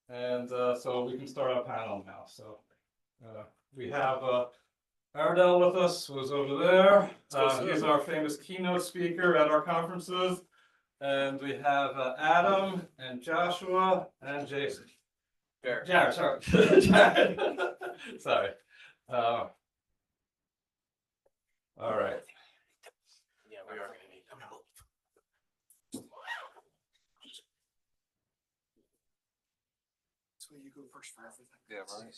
And so we can start our panel now. So we have Erdal with us, who's over there. He's our famous keynote speaker at our conferences. And we have Adam and Joshua and Jason. Jared, sorry. Jared. Sorry. All right. Yeah, we are going to need them. So you go first for everything. Yeah, right.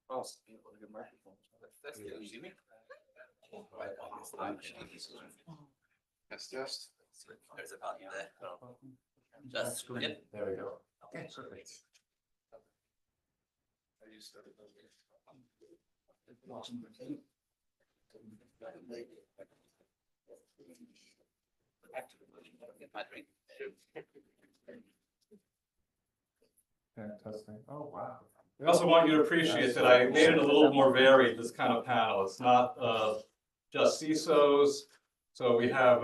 Oh, you have a good microphone. That's good. You see me? Yes, just. There's a button there. Just yep. There we go. Okay, perfect. Fantastic. Oh, wow. We also want you to appreciate that I made it a little more varied, this kind of panel. It's not just CISOs. So we have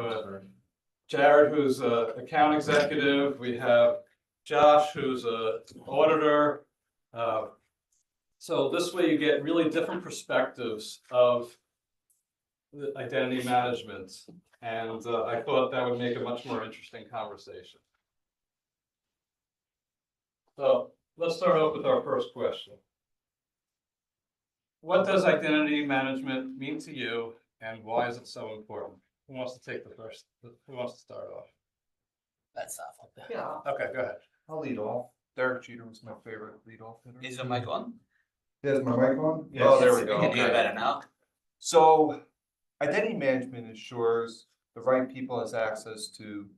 Jared, who's an account executive. We have Josh, who's an auditor. So this way you get really different perspectives of the identity management. And I thought that would make a much more interesting conversation. So let's start off with our first question. What does identity management mean to you, and why is it so important? Who wants to take the first? Who wants to start off? That's awful. Yeah, Okay, go ahead. I'll lead off. Derek Jeter was my favorite lead off hitter. Is the mic on? Is my mic on? Yes. Oh, there we go. We can hear Okay. better now. So, identity management ensures the right people has access to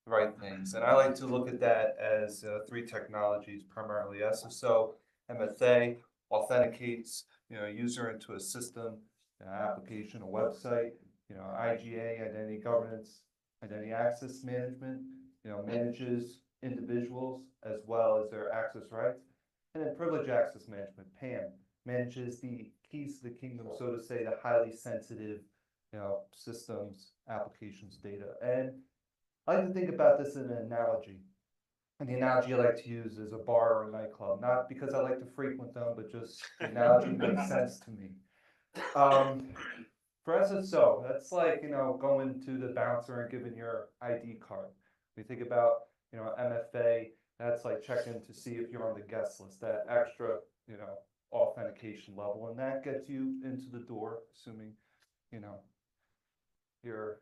the right things. And I like to look at that as three technologies, primarily SSO, MFA, authenticates, user into a system, application, a website, IGA, identity governance, identity access management, manages individuals as well as their access rights. And then privilege access management, PAM, manages the keys to the kingdom, so to say, the highly sensitive, systems, applications, data. And I like to think about this in an analogy. And the analogy I like to use is a bar or a nightclub, not because I like to frequent them, but just the analogy makes sense to me. For SSO, that's like, going to the bouncer and giving your ID card. We think about, MFA, that's like checking to see if you're on the guest list, that extra, authentication level, and that gets you into the door, assuming, you're,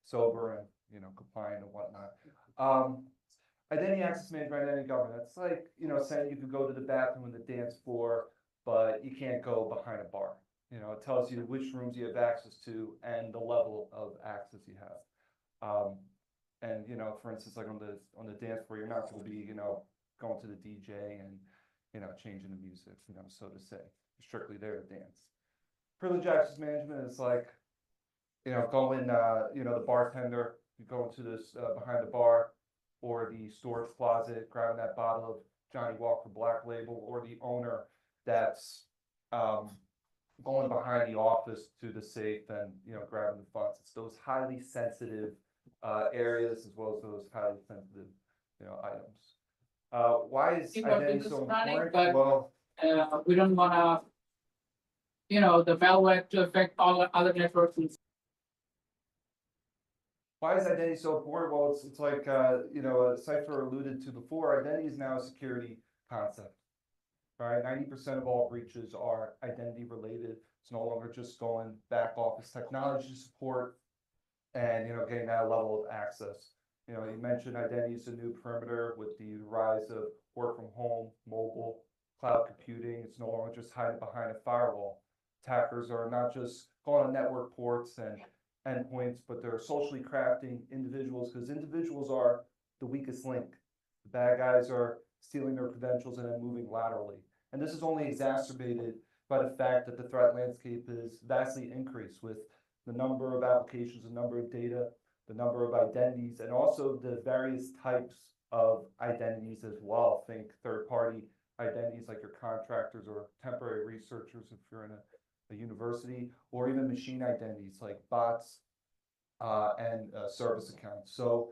sober and, compliant and whatnot. Identity access management, identity governance, that's like, saying you could go to the bathroom and the dance floor, but you can't go behind a bar. It tells you which rooms you have access to and the level of access you have. And for instance, like on the dance floor, you're not going to be going to the DJ and changing the music, so to say. You're strictly there to dance. Privilege access management is like going the bartender, you go into this behind the bar or the storage closet, grabbing that bottle of Johnny Walker Black Label, or the owner that's going behind the office to the safe and grabbing the funds. It's those highly sensitive areas as well as those highly sensitive items. Why is identity so important? Well, we don't want to, the malware to affect all other networks. Why is identity so important? Well, it's like Cypher alluded to before. Identity is now a security concept. Right, 90% of all breaches are identity related. It's no longer just going back office technology support and getting that level of access. You mentioned identity is a new perimeter with the rise of work from home, mobile, cloud computing. It's no longer just hiding behind a firewall. Attackers are not just going on network ports and endpoints, but they're socially crafting individuals, because individuals are the weakest link. The bad guys are stealing their credentials and then moving laterally. And this is only exacerbated by the fact that the threat landscape is vastly increased with the number of applications, the number of data, the number of identities, and also the various types of identities as well. Think third-party identities like your contractors or temporary researchers if you're in a university, or even machine identities like bots and service accounts. So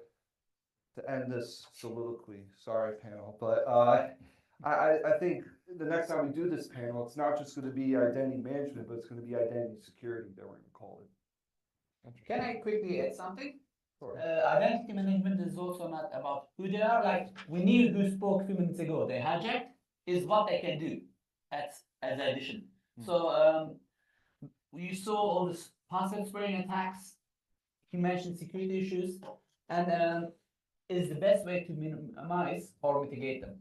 to end this soliloquy, sorry panel, but I think the next time we do this panel, it's not just going to be identity management, but it's going to be identity security that we're going to call it. Can I quickly add something? Sure. Identity management is also not about who they are. Like we knew who spoke a few minutes ago. They hijacked is what they can do as addition. So you saw all this password spreading attacks. You mentioned security issues, and is the best way to minimize or mitigate them.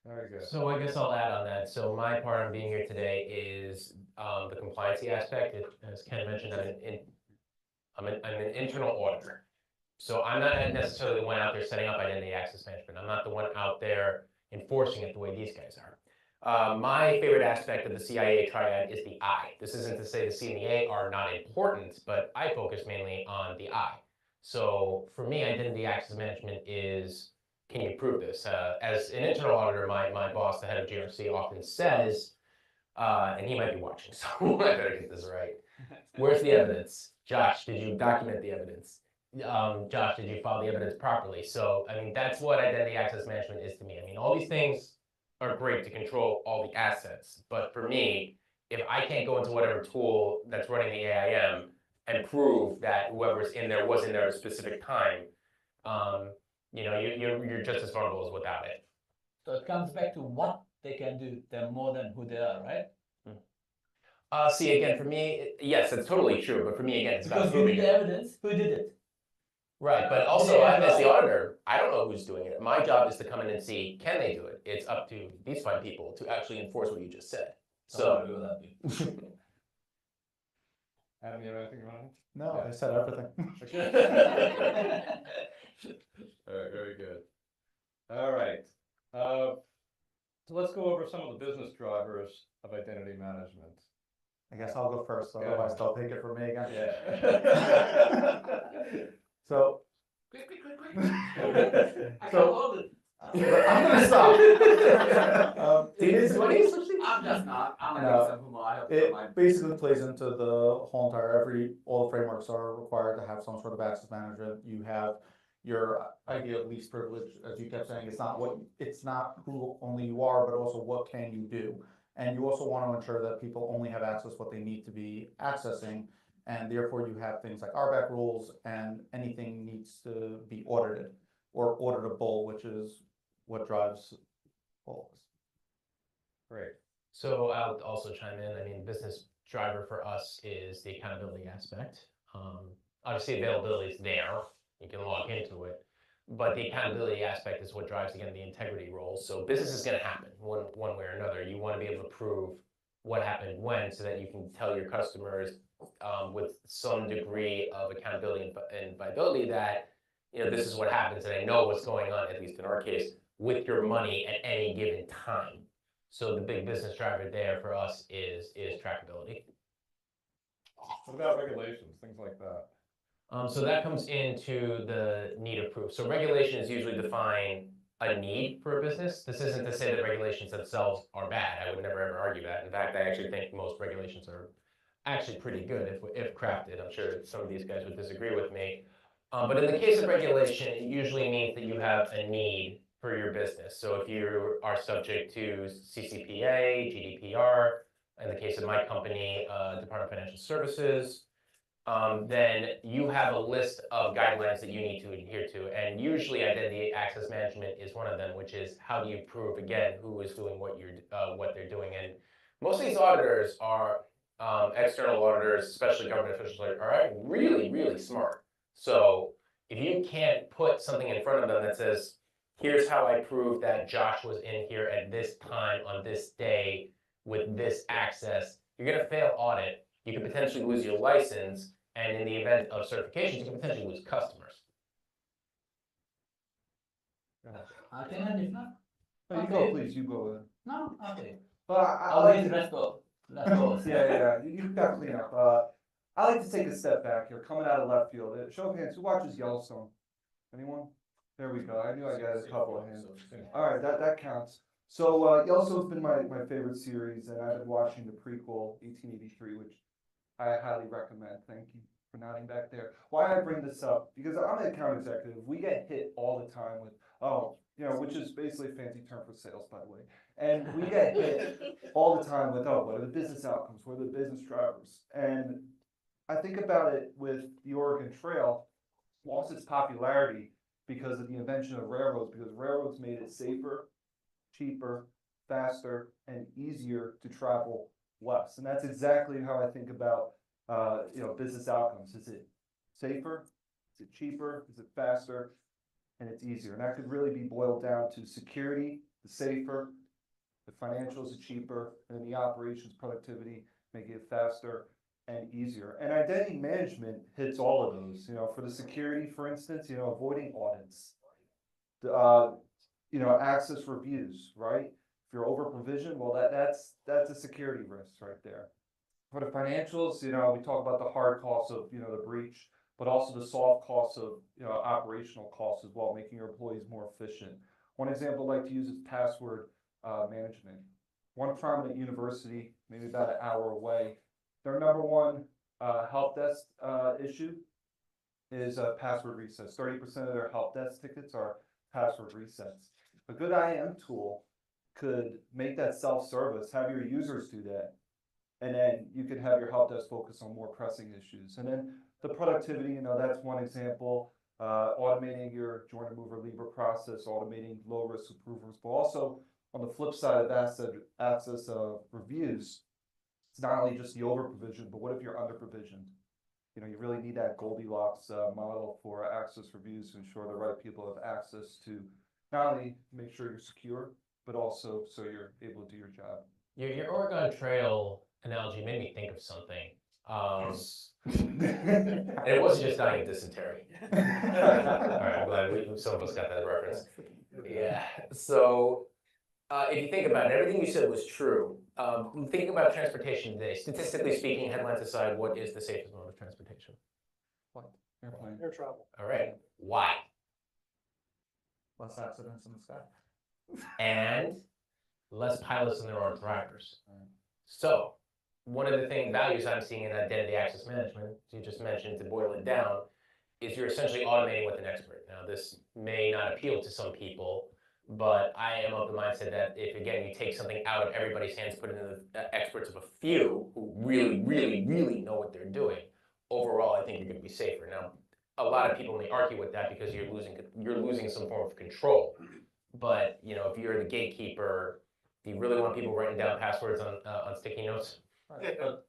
Very good. So I guess I'll add on that. So my part of being here today is the compliancy aspect. As Ken mentioned, I'm an internal auditor. So I'm not necessarily the one out there setting up identity access management. I'm not the one out there enforcing it the way these guys are. My favorite aspect of the CIA triad is the I. This isn't to say the C and the A are not important, but I focus mainly on the I. So for me, identity access management is, can you prove this? As an internal auditor, my boss, the head of GRC, often says, and he might be watching, so I better get this right. Where's the evidence? Josh, did you document the evidence? Josh, did you file the evidence properly? So, I mean, that's what identity access management is to me. I mean, all these things are great to control all the assets, but for me, if I can't go into whatever tool that's running the AIM and prove that whoever's in there was in there at a specific time, you know, you're just as vulnerable as without it. So it comes back to what they can do. They're more than who they are, right? See, again, for me, yes, that's totally true. But for me, again, it's about Because you proving need the it. evidence. Who did it? Right, but also, I'm as the auditor, I don't know who's doing it. My job is to come in and see, can they do it? It's up to these fine people to actually enforce what you just said. So, Adam, you have anything you want to? No, I said everything. All right, very good. All right. So let's go over some of the business drivers of identity management. I guess I'll go first, otherwise they'll take it from me again. Yeah. So, Quick. So- I'm gonna stop. I'm just not. I'm No. an example. I hope It basically plays into the whole entire, all the frameworks are required to have some sort of access management. You have your idea of least privilege, as you kept saying, it's not who only you are, but also what can you do. And you also want to ensure that people only have access what they need to be accessing, and therefore you have things like RBAC rules, and anything needs to be audited or auditable, which is what drives all of this. Great. so I'll also chime in. I mean, business driver for us is the accountability aspect. Obviously, availability is there. You can log into it. But the accountability aspect is what drives, again, the integrity role. So business is going to happen one way or another. You want to be able to prove what happened when, so that you can tell your customers with some degree of accountability and viability that, you know, this is what happens, and I know what's going on, at least in our case, with your money at any given time. So the big business driver there for us is trackability. What about regulations, things like that? So that comes into the need of proof. So regulations usually define a need for a business. This isn't to say that regulations themselves are bad. I would never ever argue that. In fact, I actually think most regulations are actually pretty good if crafted. I'm sure some of these guys would disagree with me. But in the case of regulation, it usually means that you have a need for your business. So if you are subject to CCPA, GDPR, in the case of my company, Department of Financial Services, then you have a list of guidelines that you need to adhere to. And usually identity access management is one of them, which is how do you prove, again, who is doing what they're doing. And most of these auditors are external auditors, especially government officials, are really, really smart. So if you can't put something in front of them that says, here's how I prove that Josh was in here at this time on this day with this access, you're going to fail audit. You could potentially lose your license, and in the event of certifications, you can potentially lose customers. I can end if not. No, you go, please, you go. No, okay. But I'll wait the rest go. Let's go. Yeah, you got to clean up. I like to take a step back here, coming out of left field. Show of hands, who watches Yellowstone? Anyone? There we go. I knew I got a couple of hands. All right, that counts. So Yellowstone's been my favorite series, and I've been watching the prequel, 1883, which I highly recommend. Thank you for nodding back there. Why I bring this up? Because I'm an account executive. We get hit all the time with, which is basically a fancy term for sales, by the way. And we get hit all the time with, what are the business outcomes? What are the business drivers? And I think about it with the Oregon Trail, lost its popularity because of the invention of railroads, because railroads made it safer, cheaper, faster, and easier to travel west. And that's exactly how I think about business outcomes. Is it safer? Is it cheaper? Is it faster? And it's easier. And that could really be boiled down to security, the safer, the financials are cheaper, and then the operations productivity, making it faster and easier. And identity management hits all of those. For the security, for instance, avoiding audits, access reviews, right? If you're over provisioned, well, that's a security risk right there. For the financials, we talk about the hard costs of the breach, but also the soft costs of operational costs as well, making your employees more efficient. One example I like to use is password management. One prominent university, maybe about an hour away, their number one help desk issue is password resets. 30% of their help desk tickets are password resets. A good IAM tool could make that self-service, have your users do that, and then you can have your help desk focus on more pressing issues. And then the productivity, that's one example, automating your joiner mover lever process, automating low-risk approvers, but also on the flip side of access reviews, it's not only just the over-provision, but what if you're under-provisioned? You really need that Goldilocks model for access reviews to ensure the right people have access to not only make sure you're secure, but also so you're able to do your job. Your Oregon Trail analogy made me think of something. And it wasn't just dying of dysentery. All right, I'm glad some of us got that reference. Yeah. So if you think about it, everything you said was true. Thinking about transportation today, statistically speaking, headlines aside, what is the safest mode of transportation? What? Airplane. Air travel. All right. Why? Less accidents in the sky. And less pilots than there are drivers. So one of the values I'm seeing in identity access management, as you just mentioned, to boil it down, is you're essentially automating with an expert. Now, this may not appeal to some people, but I am of the mindset that if, again, you take something out of everybody's hands, put it in the experts of a few who really, really, really know what they're doing, overall, I think you're going to be safer. Now, a lot of people may argue with that because you're losing some form of control. But if you're the gatekeeper, do you really want people writing down passwords on sticky notes? Right. But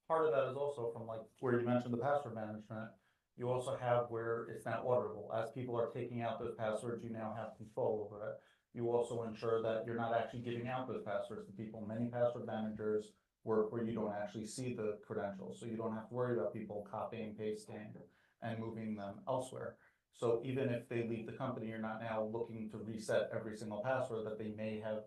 part of that is also from where you mentioned the password management. You also have where it's not auditable. As people are taking out those passwords, you now have control over it. You also ensure that you're not actually giving out those passwords to people. Many password managers work where you don't actually see the credentials, so you don't have to worry about people copying, pasting, and moving them elsewhere. So even if they leave the company, you're not now looking to reset every single password that they may have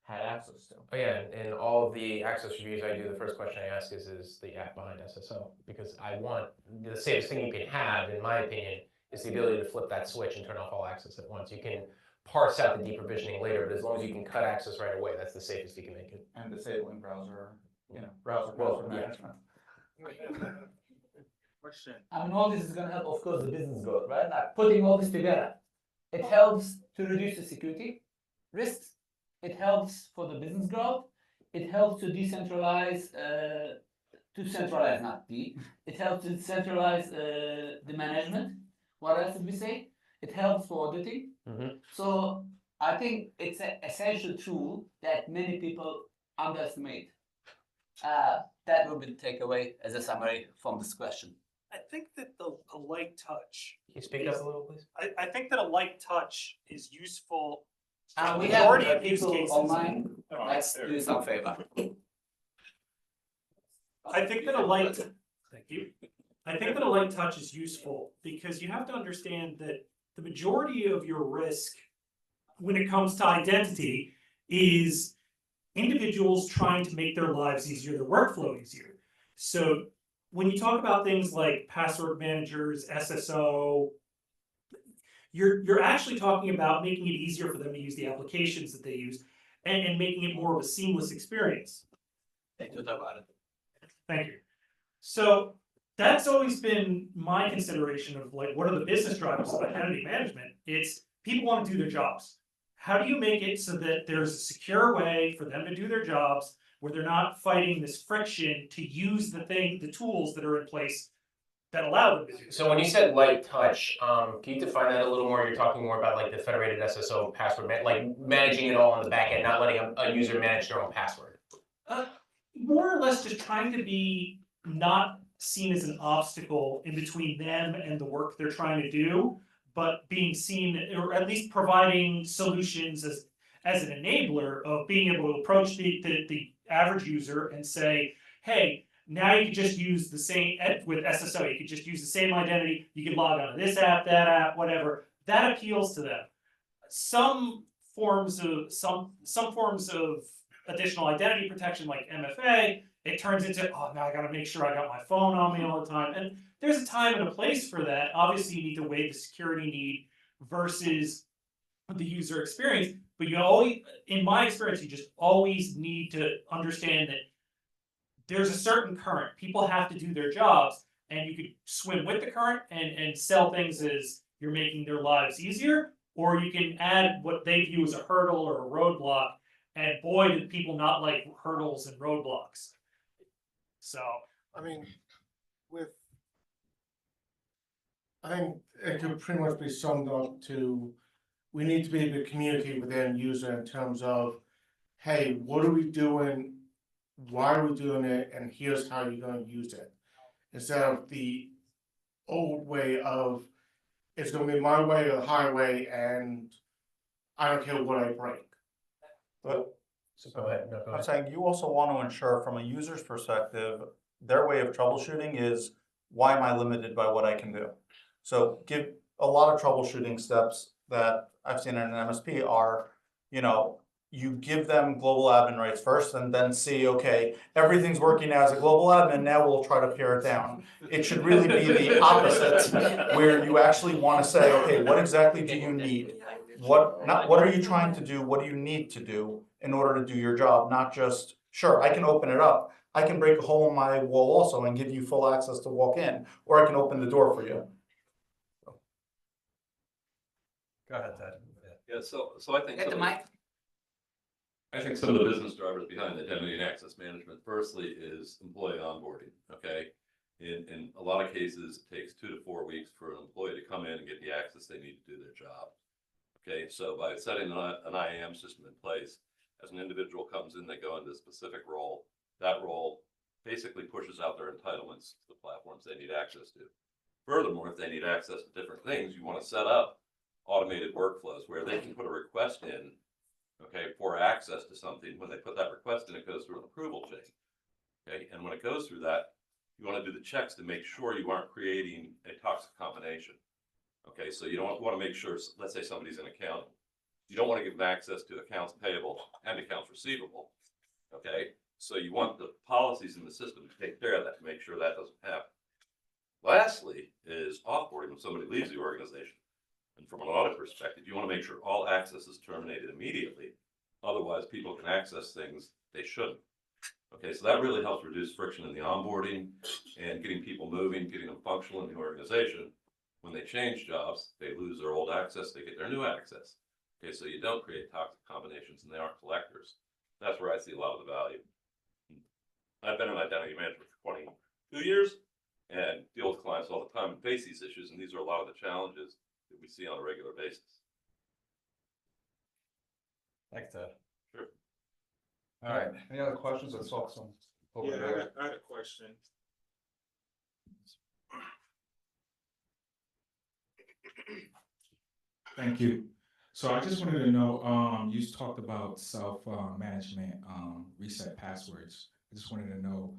had access to. Oh yeah, and all of the access reviews I do, the first question I ask is the app behind SSO, because I want the safest thing you can have, in my opinion, is the ability to flip that switch and turn off all access at once. You can parse out the deprovisioning later, but as long as you can cut access right away, that's the safest you can make it. And disabling browser password management. Question. All this is going to help, of course, the business growth, right? Like putting all this together, it helps to reduce the security risks. It helps for the business growth. It helps to decentralize, it helps to centralize the management. What else did we say? It helps for auditing. So I think it's an essential tool that many people underestimate. That will be the takeaway as a summary from this question. I think that a light touch. Can you speak up a little, please? I think that a light touch is useful. We Majority have of use people cases. online. Let's do some favor. I think that a light. Thank you. I think that a light touch is useful because you have to understand that the majority of your risk when it comes to identity is individuals trying to make their lives easier, their workflow easier. So when you talk about things like password managers, SSO, you're actually talking about making it easier for them to use the applications that they use and making it more of a seamless experience. Thank you about it. Thank you. So that's always been my consideration of like, what are the business drivers of identity management? It's people want to do their jobs. How do you make it so that there's a secure way for them to do their jobs where they're not fighting this friction to use the tools that are in place that allow them to do So when you said light touch, can you define that a little more? You're talking more about like the federated SSO password, like managing it all on the back end, not letting a user manage their own password. More or less just trying to be not seen as an obstacle in between them and the work they're trying to do, but being seen, or at least providing solutions as an enabler of being able to approach the average user and say, hey, now you can just use the same, with SSO, you can just use the same identity, you can log on to this app, that app, whatever. That appeals to them. Some forms of additional identity protection like MFA, it turns into, oh, now I gotta make sure I got my phone on me all the time. And there's a time and a place for that. Obviously, you need to weigh the security need versus the user experience. But you always, in my experience, you just always need to understand that there's a certain current. People have to do their jobs, and you could swim with the current and sell things as you're making their lives easier, or you can add what they view as a hurdle or a roadblock. And boy, do people not like hurdles and roadblocks. So, I mean, I think it could pretty much be summed up to, we need to be able to communicate with the end user in terms of, hey, what are we doing? Why are we doing it? And here's how you're going to use it. Instead of the old way of, it's going to be my way or the highway, and I don't care what I break. But So go ahead. No, go I'm ahead. saying you also want to ensure from a user's perspective, their way of troubleshooting is, why am I limited by what I can do? So give a lot of troubleshooting steps that I've seen in an MSP are, you give them global admin rights first and then see, okay, everything's working as a global admin, now we'll try to pare it down. It should really be the opposite, where you actually want to say, okay, what exactly do you need? What are you trying to do? What do you need to do in order to do your job? Not just, sure, I can open it up. I can break a hole in my wall also and give you full access to walk in, or I can open the door for you. Go ahead, Ted. Yeah, so I think Get the mic. I think some of the business drivers behind identity and access management, firstly, is employee onboarding. Okay, in a lot of cases, it takes 2 to 4 weeks for an employee to come in and get the access they need to do their job. Okay, so by setting an IAM system in place, as an individual comes in, they go into a specific role. That role basically pushes out their entitlements to the platforms they need access to. Furthermore, if they need access to different things, you want to set up automated workflows where they can put a request in, okay, for access to something. When they put that request in, it goes through an approval chain. Okay, and when it goes through that, you want to do the checks to make sure you aren't creating a toxic combination. Okay, so you don't want to make sure, let's say somebody's an accountant, you don't want to give them access to accounts payable and accounts receivable. Okay, so you want the policies in the system to take care of that, to make sure that doesn't happen. Lastly is offboarding when somebody leaves the organization. And from an audit perspective, you want to make sure all access is terminated immediately. Otherwise, people can access things they shouldn't. Okay, so that really helps reduce friction in the onboarding and getting people moving, getting them functional in the organization. When they change jobs, they lose their old access, they get their new access. Okay, so you don't create toxic combinations and they aren't collectors. That's where I see a lot of the value. I've been in identity management for 22 years and deal with clients all the time and face these issues, and these are a lot of the challenges that we see on a regular basis. Thanks, Ted. Sure. All right, any other questions? Let's talk some over there. I had a question. Thank you. So I just wanted to know, you talked about self management, reset passwords. I just wanted to know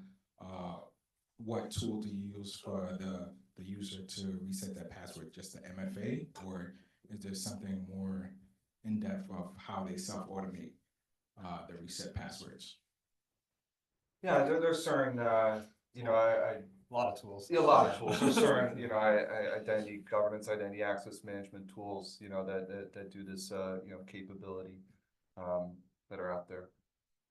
what tool do you use for the user to reset that password? Just the MFA, or is there something more in depth of how they self-automate the reset passwords? Yeah, there's certain, I a lot of tools. See a lot of tools, there's certain, identity governance, identity access management tools, that do this, capability, that are out there.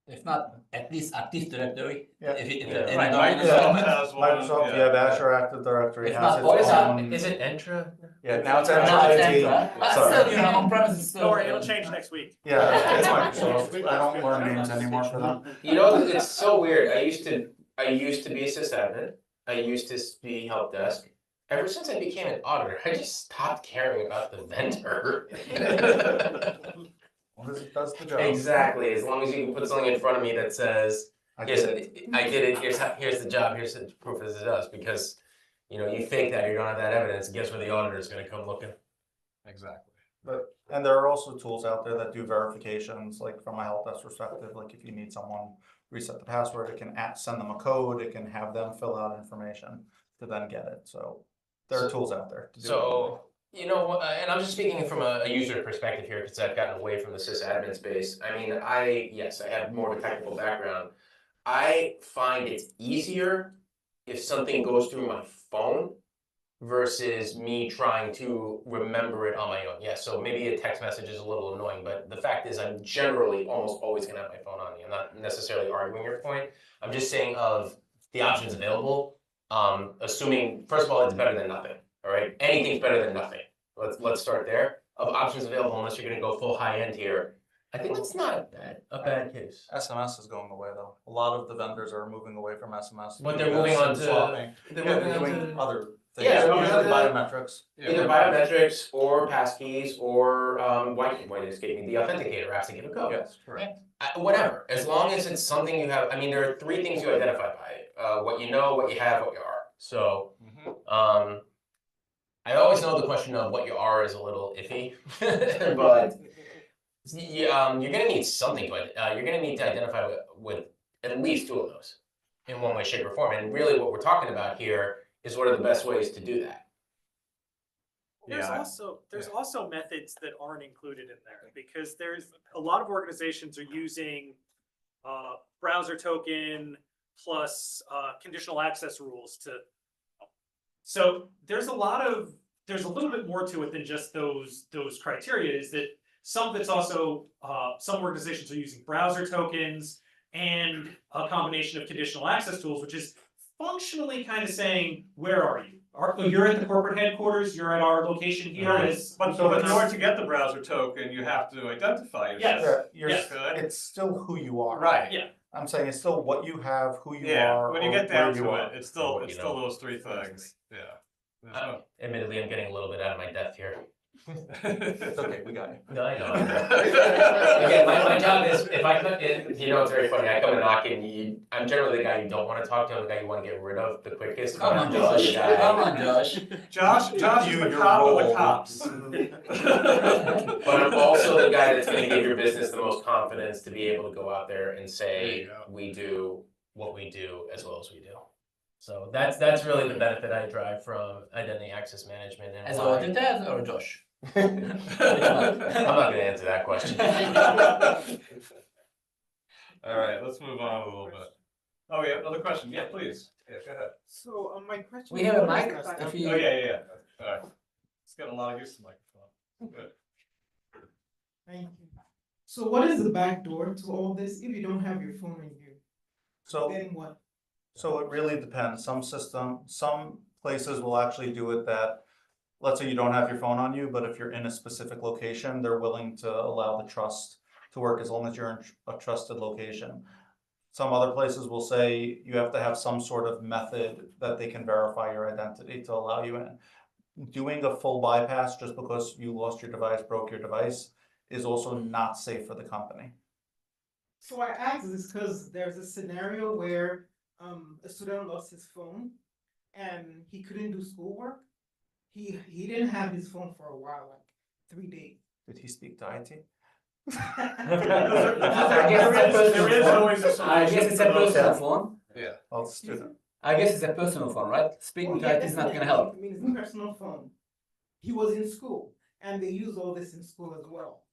If not, at least Active Directory. Yeah. If Yeah. any Right, government Microsoft element. has one. Microsoft, yeah, Azure Active Directory It's has not its voice out, own. Is it Entra? Yeah, now it's Now it's Entra. Entra, but Sorry. still, on-premise is still. Don't worry, it'll change next week. Yeah, it's Microsoft. I don't learn names anymore for them. You know, it's so weird. I used to be a sysadmin. I used to be help desk. Ever since I became an auditor, I just stopped caring about the vendor. Well, it does the job. Exactly. As long as you can put something in front of me that says, I "Here's, did it. I did it. Here's the job. Here's the proof as it does." Because you fake that, you don't have that evidence. Guess where the auditor is going to come looking? Exactly. And there are also tools out there that do verifications, like from a help desk perspective, like if you need someone reset the password, it can send them a code, it can have them fill out information to then get it. So there are tools out there to do it. So, and I'm just speaking from a user perspective here because I've gotten away from the sysadmin space. I mean, I have more of a technical background. I find it's easier if something goes through my phone versus me trying to remember it on my own. Yeah, so maybe a text message is a little annoying, but the fact is I'm generally almost always gonna have my phone on me. I'm not necessarily arguing your point. I'm just saying of the options available, assuming, first of all, it's better than nothing, all right? Anything's better than nothing. Let's start there. Of options available, unless you're gonna go full high end here, I think that's not a bad case. SMS is going away though. A lot of the vendors are moving away from SMS. But they're moving on to, swapping. they're Yeah, moving they're on doing to other things. Yeah, Usually yeah. biometrics. either biometrics or passkeys or why did it escape me? The authenticator has to give a code. Yes, correct. Whatever, as long as it's something you have. I mean, there are three things you identify by: what you know, what you have, what you are. So, I always know the question of what you are is a little iffy, but you're gonna need something to you're gonna need to identify with at least two of those in one way, shape, or form. And really, what we're talking about here is what are the best ways to do that. There's also methods that aren't included in there because there's a lot of organizations are using browser token plus conditional access rules to. So there's a little bit more to it than just those criteria. Is that some of it's also some organizations are using browser tokens and a combination of conditional access tools, which is functionally kind of saying, where are you? You're at the corporate headquarters, you're at our location here. But in order to get the browser token, you have to identify yourself. Yes. It's still who you are. Right. Yeah. I'm saying it's still what you have, who you Yeah, are. when you or get down where you to are. it, it's still What you know. those three things. Yeah. There's no- Admittedly, I'm getting a little bit out of my depth here. It's okay, we got you. No, I know. Again, my job is, if I come in, it's very funny, I come and knock and I'm generally the guy you don't want to talk to, I'm the guy you want to get rid of the quickest. Come on, I'm just Josh. the guy- Come on, Josh. Josh is You, the your cop of the role. cops. But I'm also the guy that's gonna give your business the most confidence to be able to go out there and There say, you go. we do what we do as well as we do. So that's really the benefit I drive from identity access management and As why- auditor or Josh? I'm not gonna answer that question. All right, let's move on a little bit. Oh, yeah, another question. Yeah, please. Yeah, go ahead. So my question. We have a what is mic, that- if you. Oh, yeah. All right. It's getting a lot of use to microphone. Good. Thank you. So what is the back door to all this if you don't have your phone in you? So, Then what? so it really depends. Some places will actually do it that, let's say you don't have your phone on you, but if you're in a specific location, they're willing to allow the trust to work as long as you're in a trusted location. Some other places will say you have to have some sort of method that they can verify your identity to allow you in. Doing a full bypass just because you lost your device, broke your device, is also not safe for the company. So I asked this because there's a scenario where a student lost his phone and he couldn't do schoolwork. He didn't have his phone for a while, like 3 days. Did he speak to IT? I guess it's a personal There is phone. always a I guess solution it's a for those. personal phone. Yeah. Well, student. I guess it's a personal phone, right? Speaking to it is not gonna help. I mean, it's a personal phone. He was in school and they use all this in school as well.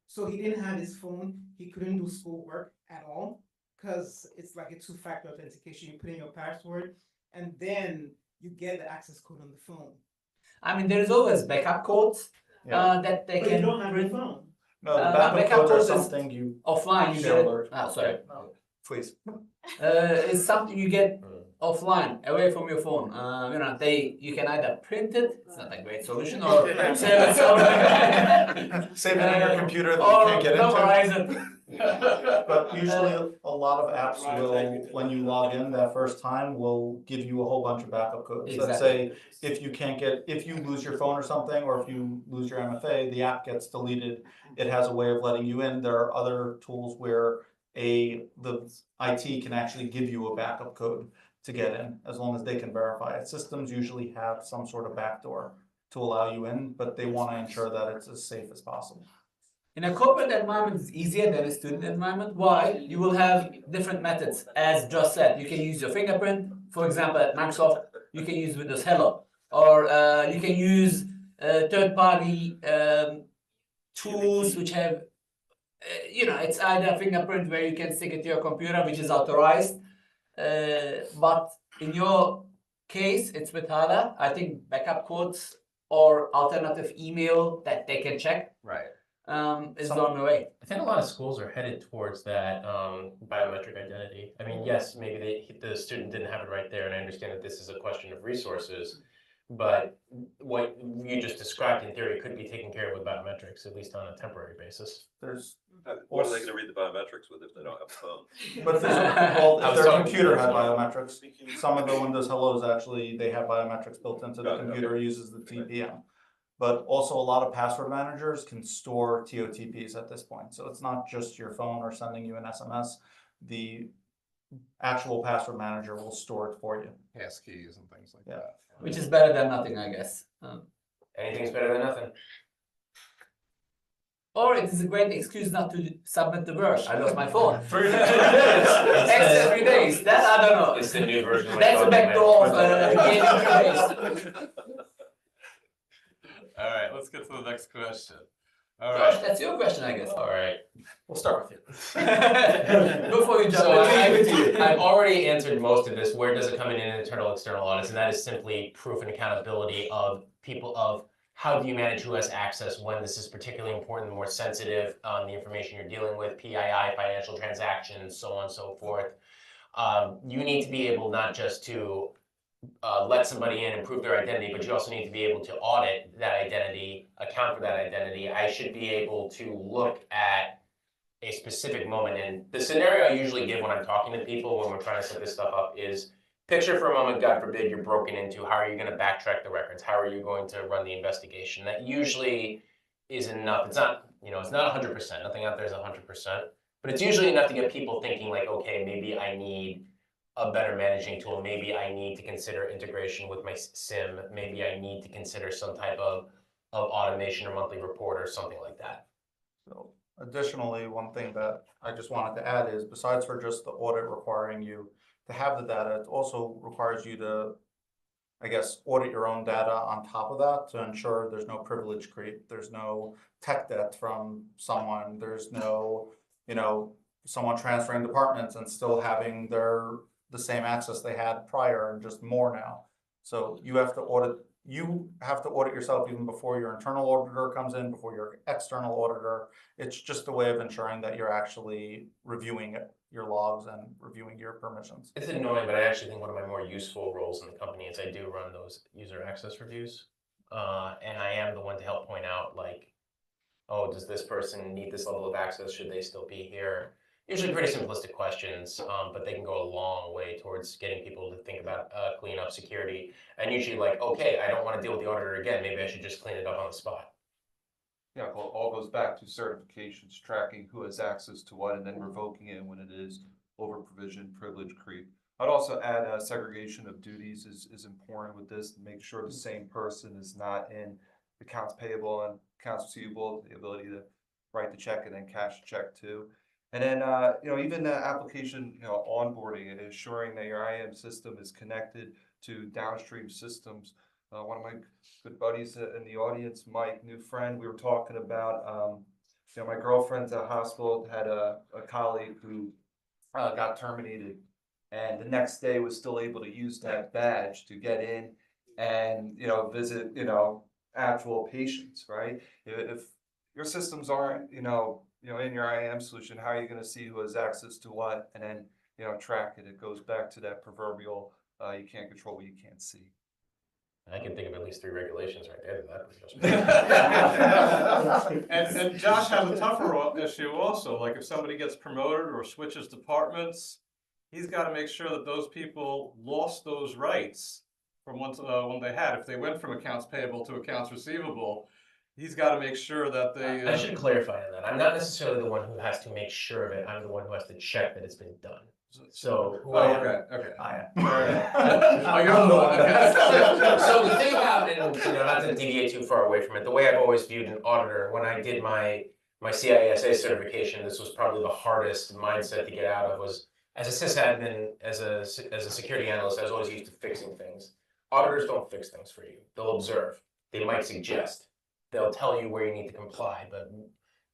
So he didn't have his phone, he couldn't do schoolwork at all, because it's like a two-factor authentication. You put in your password and then you get the access code on the phone. I mean, there is always backup codes that they But can you don't have your print phone. No, the no, backup backup codes are codes is something you offline. You share get it. alert. Sorry. Please. It's something you get offline, away from your phone. You can either print it. It's not a great solution, or save it somewhere. Save it on your computer that you can't get into. memorize it. But usually a lot of apps will, when you log in that first time, will give you a whole bunch of backup codes. Let's say if you lose your phone or something, or if you lose your MFA, the app gets deleted. It has a way of letting you in. There are other tools where the IT can actually give you a backup code to get in, as long as they can verify it. Systems usually have some sort of backdoor to allow you in, but they want to ensure that it's as safe as possible. In a corporate environment, it's easier than a student environment. Why? You will have different methods, as just said. You can use your fingerprint, for example, at Microsoft. You can use Windows Hello, or you can use third-party tools which have, it's either fingerprint where you can stick it to your computer, which is authorized. But in your case, it's with HADA. I think backup codes or alternative email that they can check. Right. Is on the way. I think a lot of schools are headed towards that biometric identity. I mean, yes, maybe the student didn't have it right there, and I understand that this is a question of resources, but what you just described in theory could be taken care of with biometrics, at least on a temporary basis. There's What are they gonna read the biometrics with if they don't have a phone? But if their computer had biometrics, some of the Windows Hellos actually, they have biometrics built into the computer, uses the TPM. But also a lot of password managers can store TOTPs at this point. So it's not just your phone or sending you an SMS. The actual password manager will store it for you. Passkeys and things like that. Which is better than nothing, I guess. Anything's better than nothing. Or it is a great excuse not to submit the work. I lost my phone. It's 3 days. That I don't know. It's the new version. That's a backdoor of gaming. All right, let's get to the next question. All Josh, right. that's your question, I guess. All right. We'll start with you. Before you jump So in. I've already answered most of this. Where does it come in internal, external audits? And that is simply proof and accountability of people of how do you manage who has access when this is particularly important, more sensitive on the information you're dealing with, PII, financial transactions, so on and so forth. You need to be able not just to let somebody in and prove their identity, but you also need to be able to audit that identity, account for that identity. I should be able to look at a specific moment. And the scenario I usually give when I'm talking to people when we're trying to set this stuff up is, picture for a moment, God forbid, you're broken into. How are you going to backtrack the records? How are you going to run the investigation? That usually is enough. It's not, it's not 100%. Nothing out there is 100%. But it's usually enough to get people thinking like, okay, maybe I need a better managing tool. Maybe I need to consider integration with my SIM. Maybe I need to consider some type of automation or monthly report or something like that. So additionally, one thing that I just wanted to add is, besides for just the audit requiring you to have the data, it also requires you to, I guess, audit your own data on top of that to ensure there's no privilege creep, there's no tech debt from someone, there's no, someone transferring departments and still having the same access they had prior and just more now. So you have to audit yourself even before your internal auditor comes in, before your external auditor. It's just a way of ensuring that you're actually reviewing your logs and reviewing your permissions. It's annoying, but I actually think one of my more useful roles in the company is I do run those user access reviews. And I am the one to help point out, like, oh, does this person need this level of access? Should they still be here? Usually pretty simplistic questions, but they can go a long way towards getting people to think about clean up security. And usually like, okay, I don't want to deal with the auditor again. Maybe I should just clean it up on the spot. Yeah, well, it all goes back to certifications, tracking who has access to what, and then revoking it when it is over provision, privilege creep. I'd also add segregation of duties is important with this, to make sure the same person is not in accounts payable and accounts receivable, the ability to write the check and then cash the check too. And then, even the application, onboarding and ensuring that your IAM system is connected to downstream systems. One of my good buddies in the audience, Mike, new friend, we were talking about, my girlfriend's at hospital, had a colleague who got terminated and the next day was still able to use that badge to get in and, visit, actual patients, right? If your systems aren't, in your IAM solution, how are you gonna see who has access to what and then, track it? It goes back to that proverbial, you can't control what you can't see. I can think of at least 3 regulations right there that And Josh has a tougher issue also, like if somebody gets promoted or switches departments, he's gotta make sure that those people lost those rights from when they had. If they went from accounts payable to accounts receivable, he's gotta make sure that they. I should clarify on that. I'm not necessarily the one who has to make sure of it. I'm the one who has to check that it's been done. So who I am. Okay. I am. Oh, you're the one. Okay. So the thing about, and not to deviate too far away from it, the way I've always viewed an auditor, when I did my CISA certification, this was probably the hardest mindset to get out of, was as a sysadmin, as a security analyst, I was always used to fixing things. Auditors don't fix things for you. They'll observe. They might suggest. They'll tell you where you need to comply,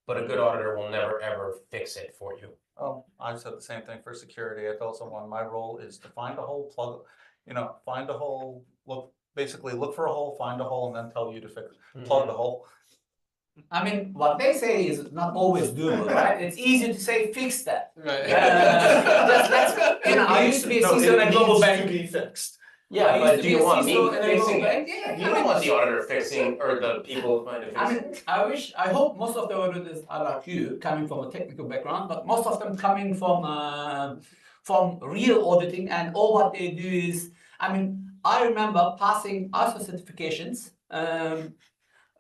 but a good auditor will never ever fix it for you. Oh, I said the same thing for security. I told someone my role is to find a hole, find a hole, look for a hole, find a hole, and then tell you to plug the hole. I mean, what they say is not always doable, right? It's easy to say fix that. Right. I used to be a CISO in a global bank. To be fixed. Yeah, I but used to do be you a want me CISO in a fixing global it? bank. Yeah, You don't want the auditor fixing, or the people trying to fix I it. mean, I hope most of the auditors are like you, coming from a technical background, but most of them coming from real auditing, and all what they do is, I remember passing ISO certifications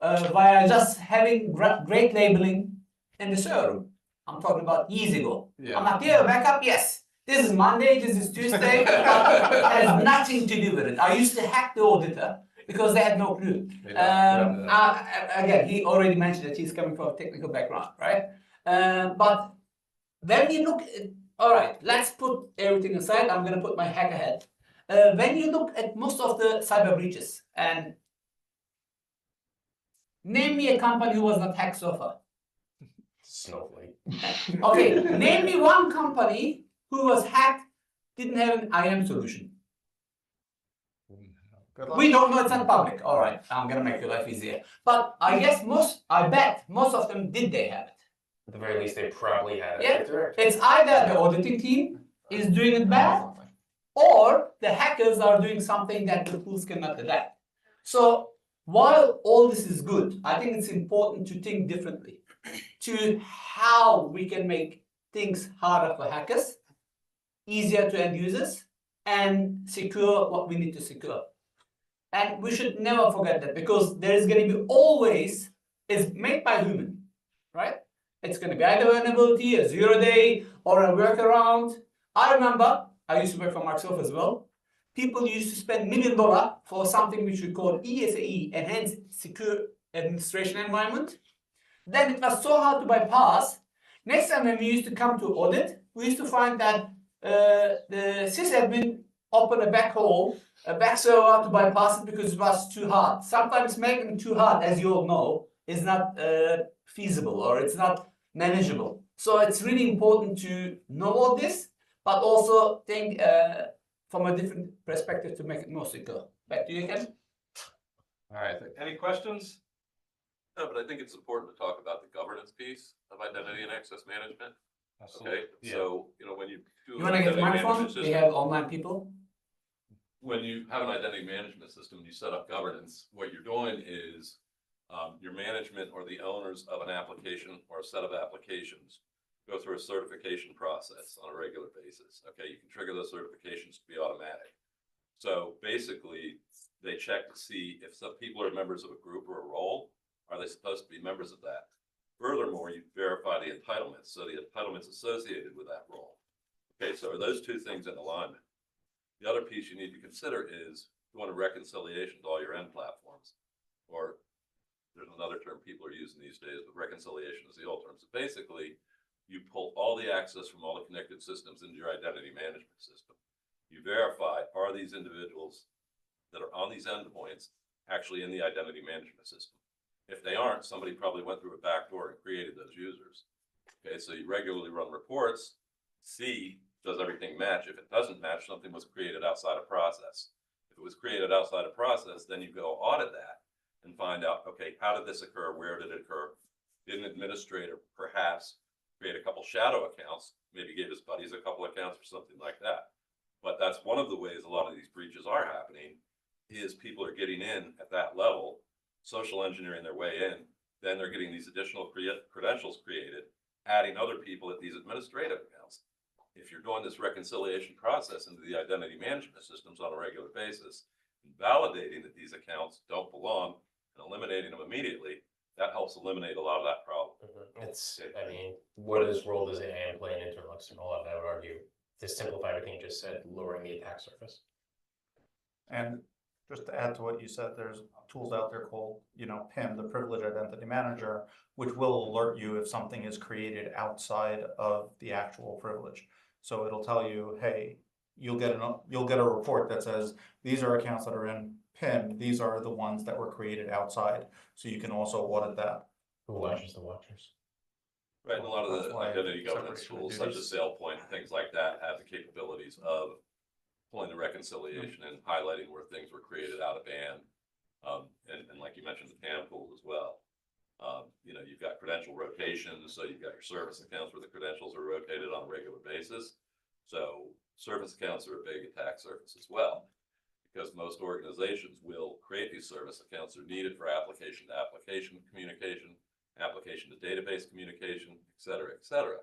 via just having great labeling in the server room. I'm talking about years ago. Yeah. I'm like, yeah, backup, yes. This is Monday, this is Tuesday, but it has nothing to do with it. I used to hack the auditor because they had no clue. Again, he already mentioned that he's coming from a technical background, right? But when you look at, all right, let's put everything aside. I'm going to put my hacker hat. When you look at most of the cyber breaches, and name me a company who was not hacked so far. Snowflake. Okay, name me one company who was hacked, didn't have an IAM solution. We don't know, it's not public. All right, I'm gonna make your life easier. But I bet most of them did they have it. At the very least, they probably had it. Yeah, it's either the auditing team is doing it bad, or the hackers are doing something that the tools cannot detect. So while all this is good, I think it's important to think differently to how we can make things harder for hackers, easier to end users, and secure what we need to secure. And we should never forget that, because there is going to be always, it's made by human, right? It's going to be either vulnerability, a 0-day, or a workaround. I remember, I used to work for Microsoft as well. People used to spend $1 million for something which we call ESAE, Enhanced Secure Administration Environment. Then it was so hard to bypass. Next time when we used to come to audit, we used to find that the sysadmin opened a back hole, a back server to bypass it because it was too hard. Sometimes making it too hard, as you all know, is not feasible, or it's not manageable. So it's really important to know all this, but also think from a different perspective to make it more secure. Back to you, Ken. All right, any questions? No, but I think it's important to talk about the governance piece of identity and access management. Okay, Yeah. so, when you do. You want to get the an identity microphone? management We system, have online people. when you have an identity management system, you set up governance, what you're doing is your management or the owners of an application or a set of applications go through a certification process on a regular basis. Okay, you can trigger those certifications to be automatic. So basically, they check to see if some people are members of a group or a role, are they supposed to be members of that? Furthermore, you verify the entitlements, so the entitlements associated with that role. Okay, so are those two things in alignment? The other piece you need to consider is doing a reconciliation to all your end platforms, or there's another term people are using these days, but reconciliation is the old term. So basically, you pull all the access from all the connected systems into your identity management system. You verify, are these individuals that are on these endpoints actually in the identity management system? If they aren't, somebody probably went through a backdoor and created those users. Okay, so you regularly run reports, see does everything match? If it doesn't match, something was created outside of process. If it was created outside of process, then you go audit that and find out, okay, how did this occur? Where did it occur? Did an administrator perhaps create a couple shadow accounts, maybe gave his buddies a couple accounts or something like that? But that's one of the ways a lot of these breaches are happening, is people are getting in at that level, social engineering their way in, then they're getting these additional credentials created, adding other people at these administrative accounts. If you're doing this reconciliation process into the identity management systems on a regular basis, and validating that these accounts don't belong and eliminating them immediately, that helps eliminate a lot of that problem. It's, I mean, what is role does AI play in internal external audit? I would argue, to simplify everything you just said, lowering the attack surface. And just to add to what you said, there's tools out there called, PIM, the Privileged Identity Manager, which will alert you if something is created outside of the actual privilege. So it'll tell you, hey, you'll get a report that says these are accounts that are in PIM. These are the ones that were created outside. So you can also audit that. Who watches the watchers? Right, and a lot of That's the why identity governance separation of tools, such duties. as SailPoint, and things like that, have the capabilities of pulling the reconciliation and highlighting where things were created out of band. And like you mentioned, the PAM tools as well. You've got credential rotations, so you've got your service accounts where the credentials are rotated on a regular basis. So service accounts are a big attack surface as well, because most organizations will create these service accounts that are needed for application to application communication, application to database communication, et cetera, et cetera.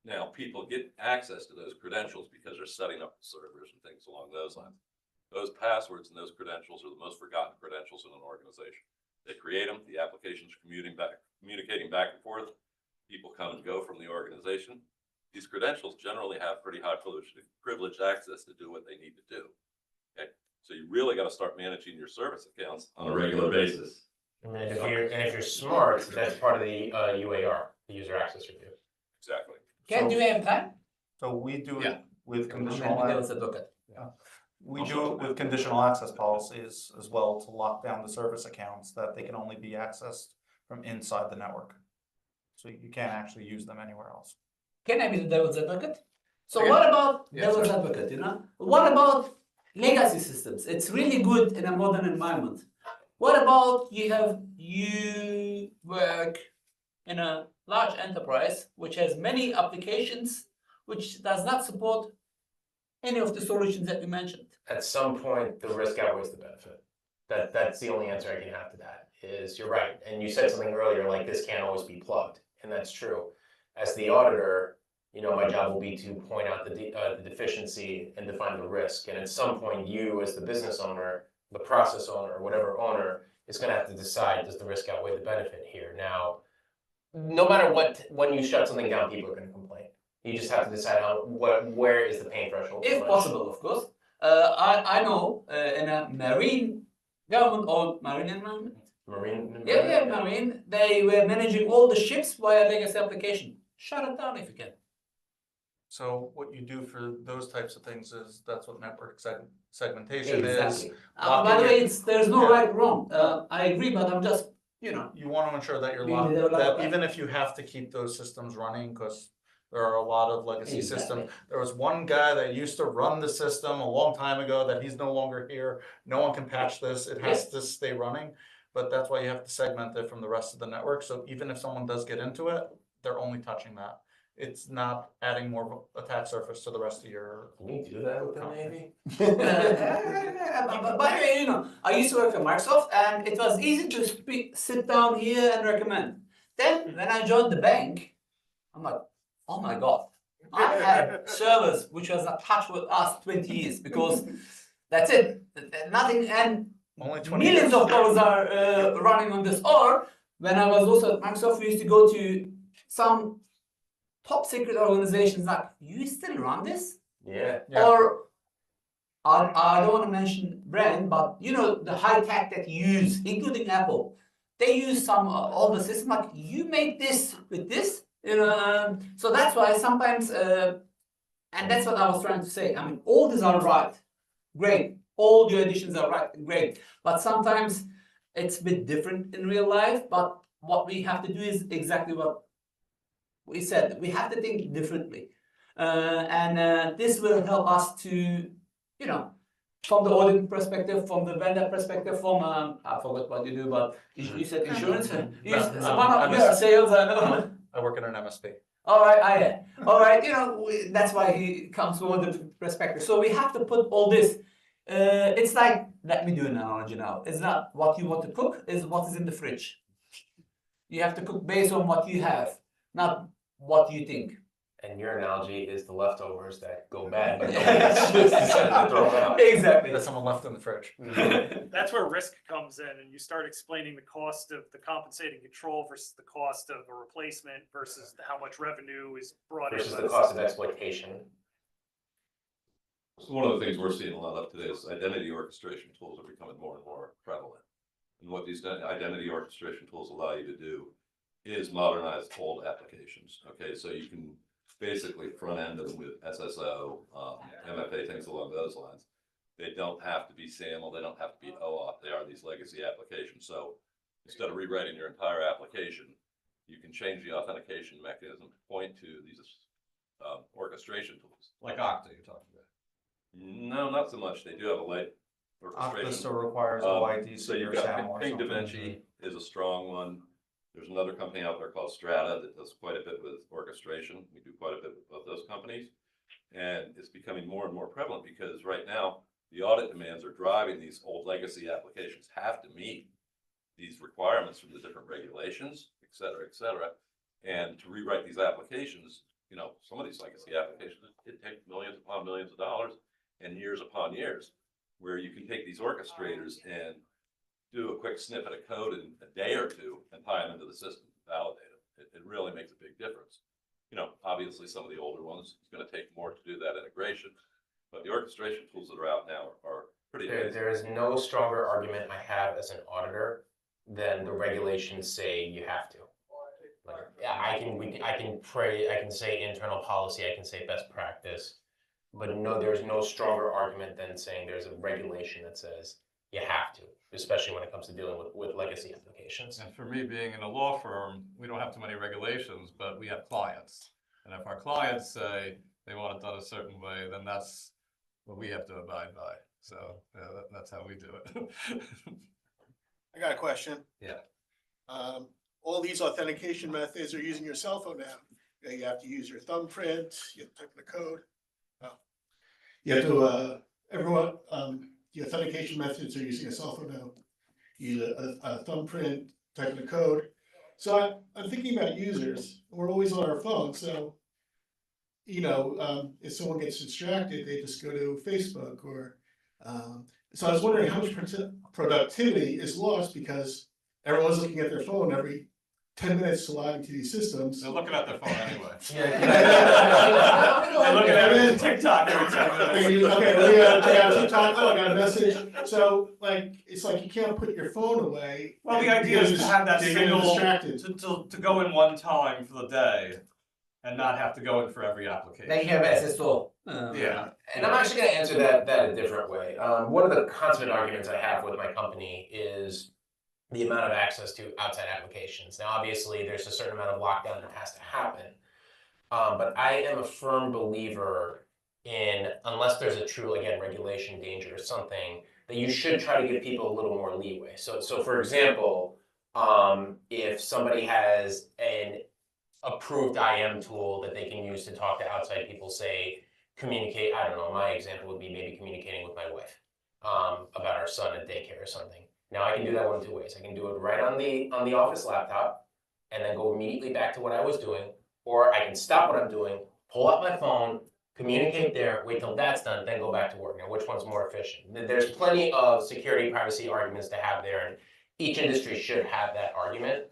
Now, people get access to those credentials because they're setting up servers and things along those lines. Those passwords and those credentials are the most forgotten credentials in an organization. They create them, the application's communicating back and forth. People come and go from the organization. These credentials generally have pretty high privileged access to do what they need to do. Okay, so you really got to start managing your service accounts on a regular basis. And if you're smart, that's part of the UAR, the user access review. Exactly. Ken, do you have time? So we do Yeah. it with And then conditional. we devil's advocate. We do it with conditional access policies as well to lock down the service accounts that they can only be accessed from inside the network. So you can't actually use them anywhere else. Can I be the devil's advocate? So Okay. what about Yeah, devil's sorry. advocate, What about legacy systems? It's really good in a modern environment. What about you work in a large enterprise which has many applications which does not support any of the solutions that we mentioned? At some point, the risk outweighs the benefit. That's the only answer I can have to that, is you're right. And you said something earlier, like this can't always be plugged, and that's true. As the auditor, my job will be to point out the deficiency and define the risk. And at some point, you as the business owner, the process owner, whatever owner, is going to have to decide, does the risk outweigh the benefit here? Now, no matter what, when you shut something down, people are going to complain. You just have to decide where is the pain threshold. If possible, of course. I know in a marine government-owned marine environment. Marine. Yeah, marine. They were managing all the ships via legacy application. Shut it down if you can. So what you do for those types of things is that's what network segmentation is. Exactly. By the way, there's no right or wrong. I agree, but I'm just, You want to ensure that you're Being locked, the developer. that even if you have to keep those systems running, because there are a lot of legacy systems. There was one guy that used to run the system a long time ago that he's no longer here. No one can patch this. It has to stay running. But that's why you have to segment it from the rest of the network. So even if someone does get into it, they're only touching that. It's not adding more attack surface to the rest of your. Can you do that with the Navy? By the way, I used to work for Microsoft, and it was easy to sit down here and recommend. Then, when I joined the bank, I'm like, oh my God, I had servers which was not touched with us 20 years because that's it, nothing, and Only 20 millions years. of dollars are running on this. Or when I was also at Microsoft, we used to go to some top secret organizations like, you still run this? Yeah. Or I don't want to mention brand, but the high tech that you use, including Apple, they use some older system like, you make this with this, so that's why sometimes, and that's what I was trying to say. I mean, all these are right, great. All the additions are right, great. But sometimes it's a bit different in real life. But what we have to do is exactly what we said. We have to think differently. And this will help us to, you know, from the audit perspective, from the vendor perspective, from I forgot what you do, but you said insurance. You are sales. I know. I work in an MSP. All right, all right. You know, that's why he comes from the perspective. So we have to put all this. It's like, let me do an analogy now. It's not what you want to cook, it's what is in the fridge. You have to cook based on what you have, not what you think. And your analogy is the leftovers that go bad. But just decide to throw them out. Exactly. That someone left in the fridge. That's where risk comes in, and you start explaining the cost of the compensating control versus the cost of a replacement versus how much revenue is brought in. Versus the cost of exploitation. So one of the things we're seeing a lot of today is identity orchestration tools are becoming more and more prevalent. And what these identity orchestration tools allow you to do is modernize old applications. Okay, so you can basically front end them with SSO, MFA, things along those lines. They don't have to be SAML, they don't have to be OAuth, they are these legacy applications. So instead of rewriting your entire application, you can change the authentication mechanism to point to these orchestration tools. Like Okta you're talking about. No, not so much. They do have a light orchestration. Okta still requires OIDC So you've or got SAML or Ping something. DaVinci is a strong one. There's another company out there called Strata that does quite a bit with orchestration. We do quite a bit with both those companies. And it's becoming more and more prevalent because right now the audit demands are driving these old legacy applications have to meet these requirements from the different regulations, et cetera, et cetera. And to rewrite these applications, you know, some of these legacy applications, it takes millions upon millions of dollars and years upon years, where you can take these orchestrators and do a quick snippet of code in a day or two and tie them into the system, validate them. It really makes a big difference. You know, obviously some of the older ones, it's going to take more to do that integration, but the orchestration tools that are out now are pretty amazing. There is no stronger argument I have as an auditor than the regulations say you have to. Like, yeah, I can say internal policy, I can say best practice, but no, there's no stronger argument than saying there's a regulation that says you have to, especially when it comes to dealing with legacy applications. And for me, being in a law firm, we don't have too many regulations, but we have clients. And if our clients say they want it done a certain way, then that's what we have to abide by. So that's how we do it. I got a question. Yeah. All these authentication methods are using your cell phone now. You have to use your thumbprint, you have to type in the code. You have to, everyone, the authentication methods are using a cell phone now. You use a thumbprint, type in the code. So I'm thinking about users. We're always on our phone, so you know, if someone gets distracted, they just go to Facebook or. So I was wondering how much productivity is lost because everyone's looking at their phone every 10 minutes to log into these systems. They're looking at their phone anyway. They're looking at TikTok every 10 minutes. Okay, yeah, TikTok, oh, I got a message. So, like, it's like you can't put your phone away. Well, the idea is to have that They get single, distracted. to go in one time for the day and not have to go in for every application. Like you have SSO. Yeah. And I'm actually going to answer that a different way. One of the constant arguments I have with my company is the amount of access to outside applications. Now, obviously, there's a certain amount of lockdown that has to happen. But I am a firm believer in, unless there's a true, again, regulation danger or something, that you should try to give people a little more leeway. So for example, if somebody has an approved IM tool that they can use to talk to outside people, say, communicate, I don't know, my example would be maybe communicating with my wife about our son at daycare or something. Now I can do that one of two ways. I can do it right on the office laptop and then go immediately back to what I was doing, or I can stop what I'm doing, pull out my phone, communicate there, wait till that's done, then go back to work. Now, which one's more efficient? There's plenty of security privacy arguments to have there, and each industry should have that argument.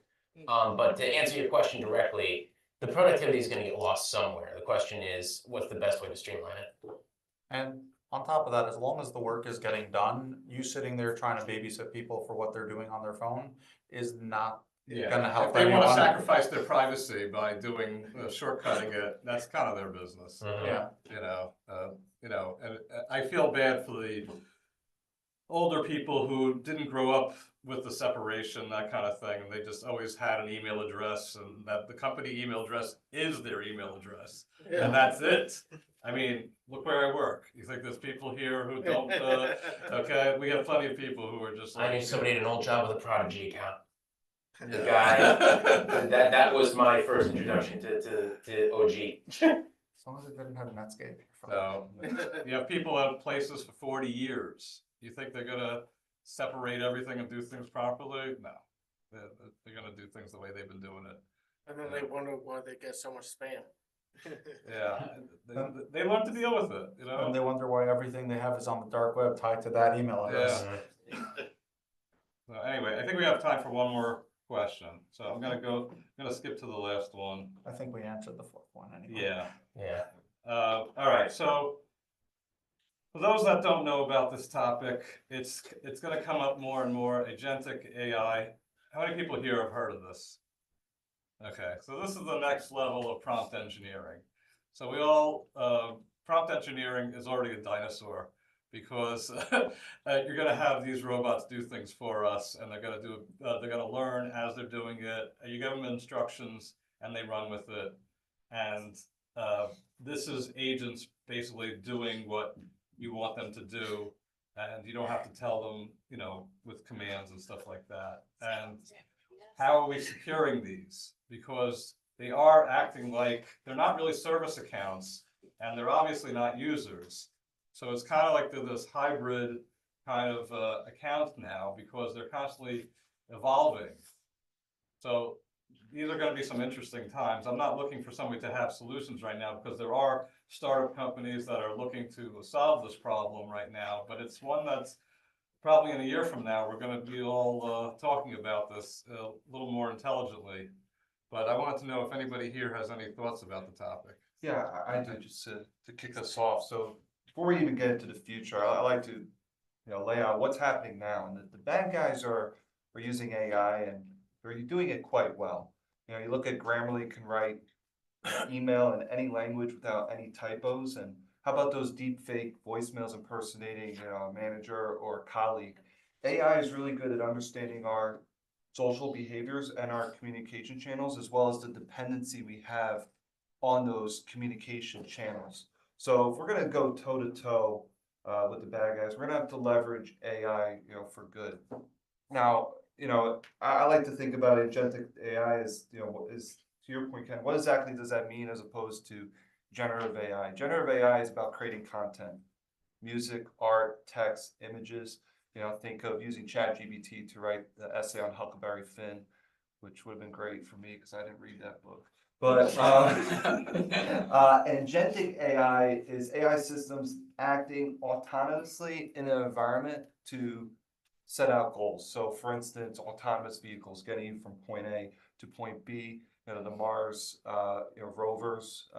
But to answer your question directly, the productivity is going to get lost somewhere. The question is, what's the best way to streamline it? And on top of that, as long as the work is getting done, you sitting there trying to babysit people for what they're doing on their phone is not gonna help If they want to anyone. sacrifice their privacy by doing, shortcutting it, that's kind of their business. Yeah. You know, and I feel bad for the older people who didn't grow up with the separation, that kind of thing, and they just always had an email address, and that the company email address is their email address, and that's it. I mean, look where I work. You think there's people here who don't, okay, we have plenty of people who are just like. I knew somebody at an old job with a Prodigy account. The guy, that was my first introduction to OG. As long as it didn't have Netscape. So, you have people at places for 40 years. You think they're gonna separate everything and do things properly? No. They're gonna do things the way they've been doing it. And then they wonder why they get so much spam. Yeah, they learn to deal with it, you know? And they wonder why everything they have is on the dark web tied to that email address. Yeah. So anyway, I think we have time for one more question. So I'm gonna skip to the last one. I think we answered the fourth one anyway. Yeah. Yeah. All right, so for those that don't know about this topic, it's gonna come up more and more, agentic AI. How many people here have heard of this? Okay, so this is the next level of prompt engineering. So we all, prompt engineering is already a dinosaur because you're gonna have these robots do things for us, and they're gonna learn as they're doing it. You give them instructions and they run with it. And this is agents basically doing what you want them to do, and you don't have to tell them, you know, with commands and stuff like that. And how are we securing these? Because they are acting like they're not really service accounts, and they're obviously not users. So it's kind of like they're this hybrid kind of account now, because they're constantly evolving. So these are going to be some interesting times. I'm not looking for somebody to have solutions right now, because there are startup companies that are looking to solve this problem right now, but it's one that's probably in a year from now, we're going to be all talking about this a little more intelligently. But I wanted to know if anybody here has any thoughts about the topic. Yeah, I do, just to kick us off. So before we even get into the future, I like to, lay out what's happening now. And the bad guys are using AI, and they're doing it quite well. You look at Grammarly can write email in any language without any typos. And how about those deep fake voicemails impersonating, a manager or a colleague? AI is really good at understanding our social behaviors and our communication channels, as well as the dependency we have on those communication channels. So if we're going to go toe to toe with the bad guys, we're going to have to leverage AI, for good. Now, I like to think about agentic AI as, is, to your point, Ken, what exactly does that mean as opposed to generative AI? Generative AI is about creating content, music, art, text, images. Think of using ChatGPT to write the essay on Huckleberry Finn, which would have been great for me because I didn't read that book. But agentic AI is AI systems acting autonomously in an environment to set out goals. So for instance, autonomous vehicles getting you from point A to point B, the Mars rovers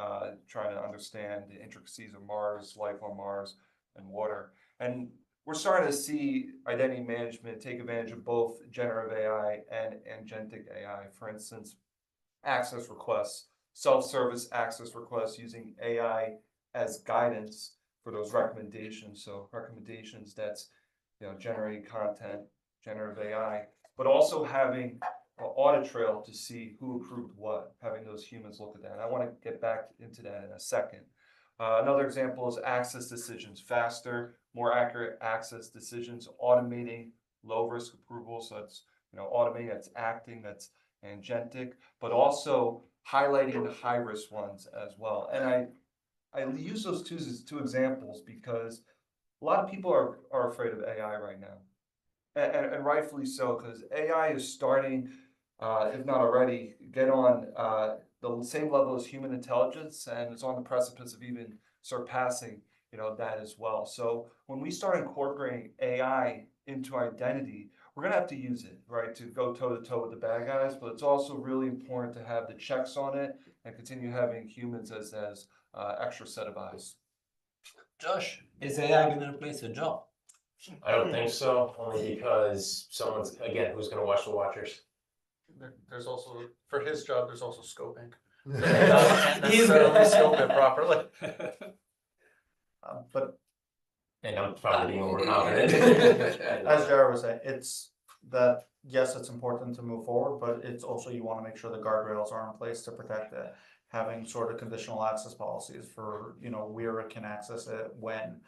trying to understand the intricacies of Mars, life on Mars, and water. And we're starting to see identity management take advantage of both generative AI and agentic AI. For instance, access requests, self-service access requests using AI as guidance for those recommendations. So recommendations that's generating content, generative AI, but also having an audit trail to see who approved what, having those humans look at that. And I want to get back into that in a second. Another example is access decisions, faster, more accurate access decisions, automating low risk approvals. So that's automating, that's acting, that's agentic, but also highlighting the high risk ones as well. And I use those two examples because a lot of people are afraid of AI right now, and rightfully so, because AI is starting, if not already, get on the same level as human intelligence, and it's on the precipice of even surpassing that as well. So when we start incorporating AI into identity, we're gonna have to use it, right, to go toe to toe with the bad guys. But it's also really important to have the checks on it and continue having humans as extra set of eyes. Josh, is AI going to replace your job? I don't think so, only because someone's, again, who's going to watch the watchers? There's also, for his job, there's also scoping. Can't necessarily scope it properly. But And I'm probably being overconfident. as Jared was saying, that, yes, it's important to move forward, but it's also, you wanna make sure the guardrails are in place to protect it. Having sort of conditional access policies for, where it can access it, when,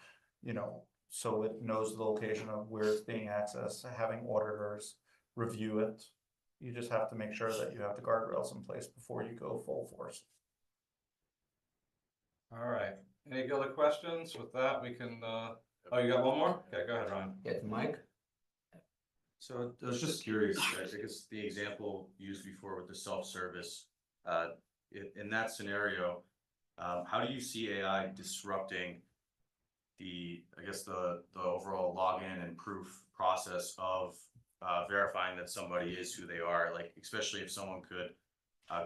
so it knows the location of where it's being accessed, having auditors review it. You just have to make sure that you have the guardrails in place before you go full force. All right, any other questions? With that, we can, oh, you got one more? Okay, go ahead, Ryan. Get the mic. So I was just curious, I guess the example used before with the self-service, in that scenario, how do you see AI disrupting the overall login and proof process of verifying that somebody is who they are, like especially if someone could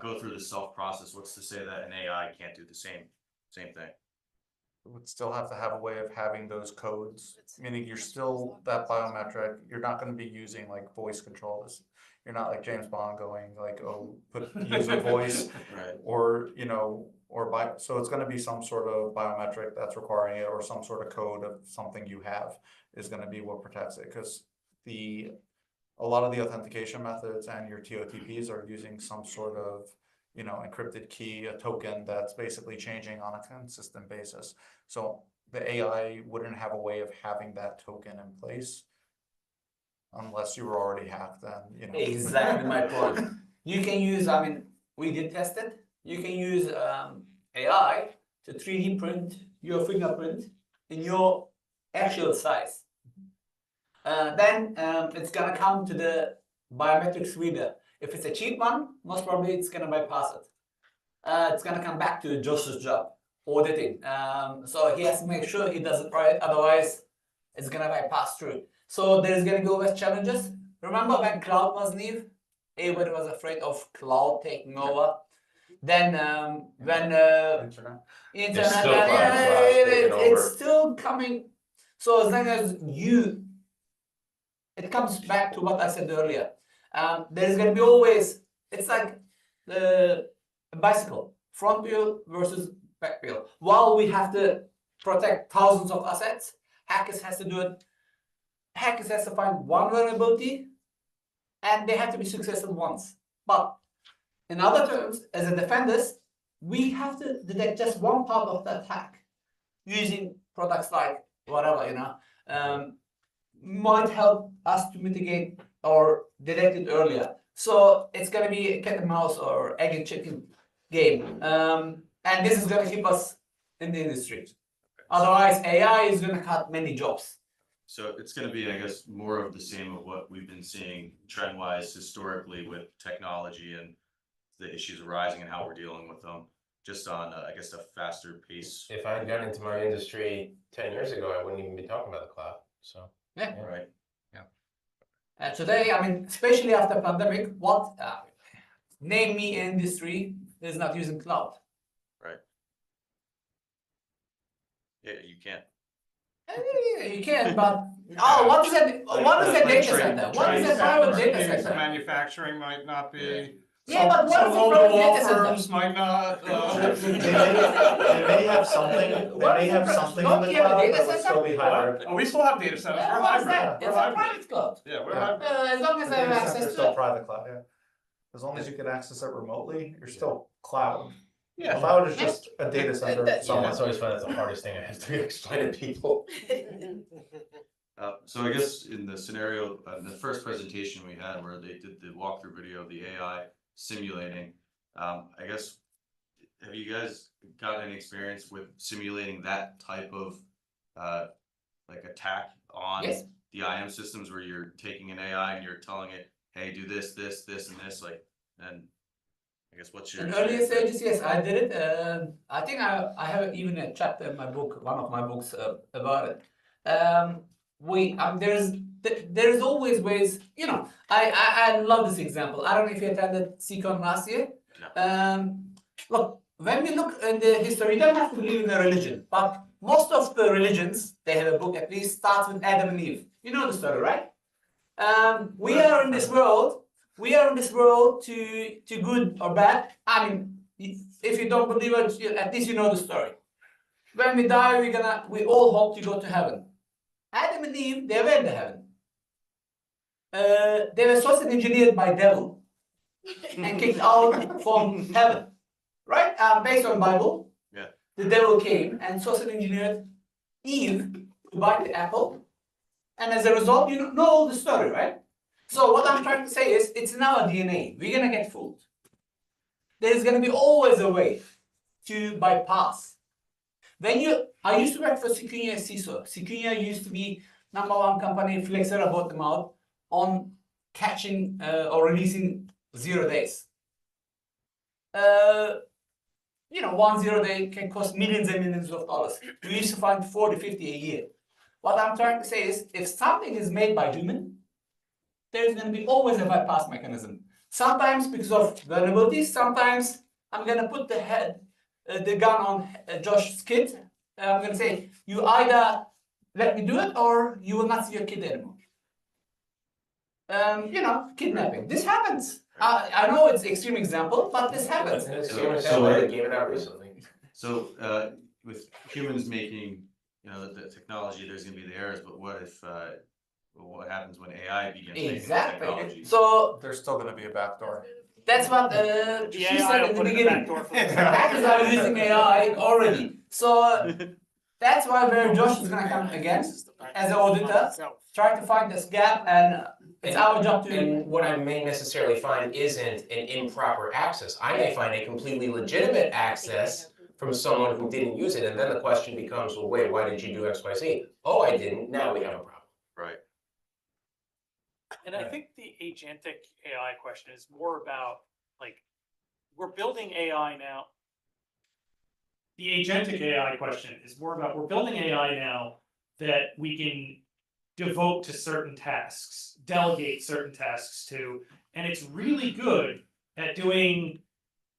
go through the self process, what's to say that an AI can't do the same thing? You would still have to have a way of having those codes, meaning you're still that biometric, you're not gonna be using like voice controls. You're not like James Bond going like, oh, use a voice, Right. or, so it's gonna be some sort of biometric that's requiring it, or some sort of code of something you have is gonna be what protects it, because a lot of the authentication methods and your TOTPs are using some sort of, encrypted key, a token that's basically changing on a consistent basis. So the AI wouldn't have a way of having that token in place unless you were already hacked, then, Exactly my point. You can use, we did test it. You can use AI to 3D print your fingerprint in your actual size. Then it's gonna come to the biometrics reader. If it's a cheap one, most probably it's gonna bypass it. It's gonna come back to Josh's job, auditing. So he has to make sure he does it right, otherwise it's gonna bypass through. So there's gonna be always challenges. Remember when cloud was new? Everybody was afraid of cloud taking over. Then when internet. It's still cloud's taking over. it's still coming. So as long as it comes back to what I said earlier. There's going to be always, it's like the bicycle, front wheel versus back wheel. While we have to protect thousands of assets, hackers has to do it. Hackers has to find one vulnerability, and they have to be successful once. But in other terms, as a defenders, we have to detect just one part of that hack using products like whatever, might help us to mitigate or detect it earlier. So it's going to be a cat and mouse or egg and chicken game. And this is going to keep us in the industry. Otherwise, AI is going to cut many jobs. So it's going to be, I guess, more of the same of what we've been seeing trend-wise historically with technology and the issues arising and how we're dealing with them, just on, I guess, a faster pace. If I had gotten into my industry 10 years ago, I wouldn't even be talking about the cloud. So yeah, right. Today, especially after pandemic, what name me industry is not using cloud? Right. Yeah, you can't. You can, but what is that? What is a data center? What is a private data center? Manufacturing might not be. Yeah, but what is a Some private law data center? firms might not. They may have something in the Don't you have a cloud, data but it would center? still be hybrid. Oh, we still have data centers. We're What's hybrid. that? We're It's a hybrid. private cloud. Yeah, we're Yeah. hybrid. As long as The I have data access center is to still it. private cloud, yeah. As long as you can access it remotely, you're still cloud. Yeah. Cloud is just a data center Yeah. yeah, somewhere. that's always fun. That's the hardest thing I have to explain to people. So I guess in the scenario, in the first presentation we had where they did the walkthrough video of the AI simulating, I guess, have you guys got any experience with simulating that type of like attack on Yes. the IM systems where you're taking an AI and you're telling it, hey, do this, this, this, and this, like, and I guess what's your In earlier experience stages, yes, I did it. I think I have even a chapter in my book, one of my books, about it. There's always ways, I love this example. I don't know if you attended CCon last year. Look, when we look in the history, you don't have to believe in a religion, but most of the religions, they have a book at least, starts with Adam and Eve. You know the story, right? We are in this world to good or bad. If you don't believe it, at least you know the story. When we die, we all hope to go to heaven. Adam and Eve, they were in the heaven. they were social engineered by devil and kicked out from heaven, right? Based on Bible, Yeah. the devil came and social engineered Eve to bite the apple, and as a result, you know all the story, right? So what I'm trying to say is, it's in our DNA. We're gonna get fooled. There's gonna be always a way to bypass. I used to work for Secunia CISO. Secunia used to be #1 company, Flexera bought them out on catching or releasing 0 days. 1 0 day can cost millions and millions of dollars. We used to find 40, 50 a year. What I'm trying to say is, if something is made by human, there's going to be always a bypass mechanism. Sometimes because of vulnerabilities, sometimes I'm going to put the gun on Josh's kid. I'm going to say, you either let me do it or you will not see your kid anymore. Kidnapping. This happens. I know it's an extreme example, but this happens. And it's extreme example, they gave it out recently. So, with humans making, the technology, there's gonna be the errors, but what if, what happens when AI begins making the Exactly. technology? So There's still gonna be a backdoor. that's what she said in the beginning. Hackers are using AI already. So that's why where Josh is gonna come again as an auditor, try to find this gap, and it's our job to. And what I may necessarily find isn't an improper access. I may find a completely legitimate access from someone who didn't use it, and then the question becomes, well, wait, why did you do X, Y, Z? Oh, I didn't. Now we have a problem. Right. And I think the agentic AI question is more about, we're building AI now. The agentic AI question is more about, we're building AI now that we can devote to certain tasks, delegate certain tasks to, and it's really good at doing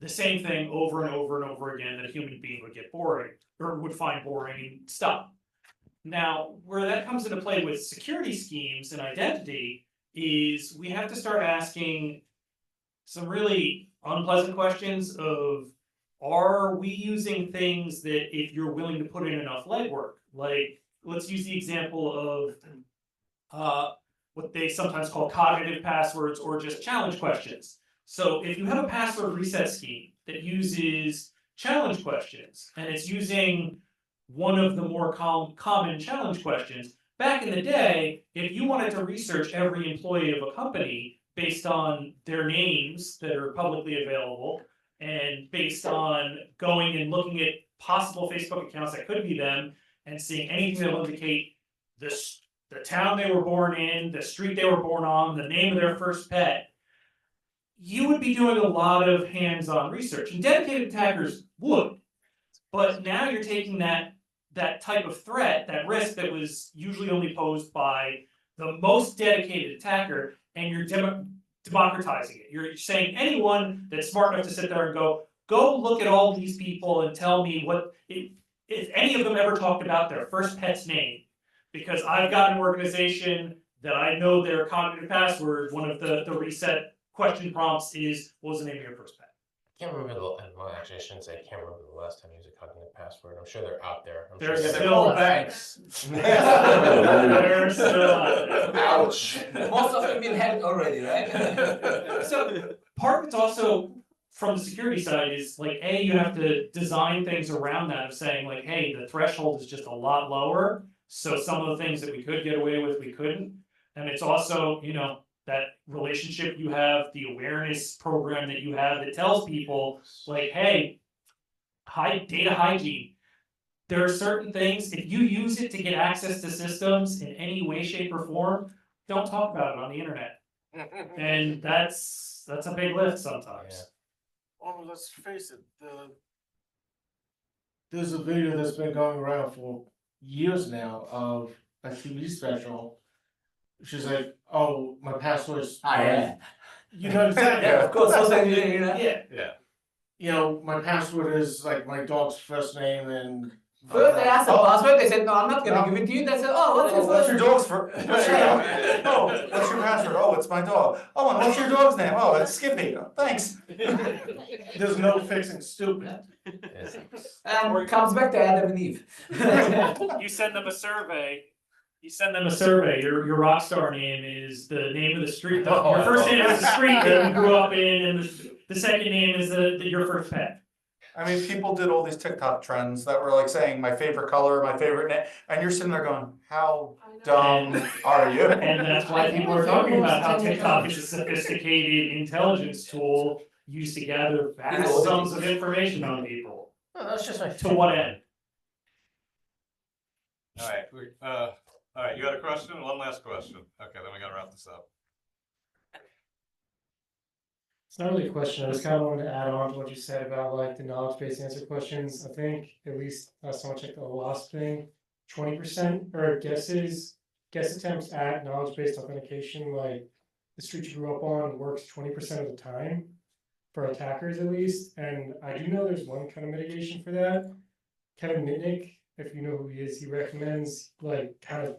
the same thing over and over and over again that a human being would get boring or would find boring and stop. Now, where that comes into play with security schemes and identity is we have to start asking some really unpleasant questions of, are we using things that if you're willing to put in enough legwork? Like, let's use the example of what they sometimes call cognitive passwords or just challenge questions. So if you have a password reset scheme that uses challenge questions, and it's using one of the more common challenge questions, back in the day, if you wanted to research every employee of a company based on their names that are publicly available, and based on going and looking at possible Facebook accounts that could be them, and seeing anything that will indicate the town they were born in, the street they were born on, the name of their first pet, you would be doing a lot of hands-on research, and dedicated attackers would. But now you're taking that type of threat, that risk that was usually only posed by the most dedicated attacker, and you're democratizing it. You're saying anyone that's smart enough to sit there and go look at all these people and tell me if any of them ever talked about their first pet's name. Because I've got an organization that I know their cognitive password, one of the reset question prompts is, what was the name of your first pet? I can't remember actually I shouldn't say I can't remember the last time I used a cognitive password. I'm sure they're out there. There's sure still banks. They're still out there. Ouch. Most of them been hacked already, right? So part of it's also from the security side is you have to design things around that of saying hey, the threshold is just a lot lower. So some of the things that we could get away with, we couldn't. And it's also, that relationship you have, the awareness program that you have that tells people hey, data hygiene. There are certain things, if you use it to get access to systems in any way, shape, or form, don't talk about it on the internet. And that's a big lift sometimes. Well, let's face it, there's a video that's been going around for years now of a TV special. She's like, "Oh, my password's." Yeah. You know exactly. Yeah, of course. Yeah. Yeah. My password is my dog's first name and. First, I asked the password. They said, "No, I'm not gonna give it to you." They said, "Oh, what's your What's first?" your dog's first? Oh, what's your password? Oh, it's my dog. Oh, and what's your dog's name? Oh, it's Skippy. Oh, thanks. There's no fixing stupid. And it comes back to Adam and Eve. You send them a survey, You send them a survey, your rock star name is the name of the street, your first name is the street that you grew up in, and the second name is your first pet. I mean, people did all these TikTok trends that were like saying my favorite color, my favorite name, and you're sitting there going, how dumb are you? And that's why people are talking about how TikTok is a sophisticated intelligence tool used to gather vast sums of information on people. Oh, that's just my. To what end? All right, you got a question? One last question. Okay, then we gotta wrap this up. It's not really a question, I just kind of wanted to add on to what you said about like the knowledge-based answer questions. I think at least last time I checked the last thing, 20% or guess attempts at knowledge-based authentication, like the street you grew up on works 20% of the time for attackers at least. And I do know there's one kind of mitigation for that. Kevin Mitnick, if you know who he is, he recommends like kind of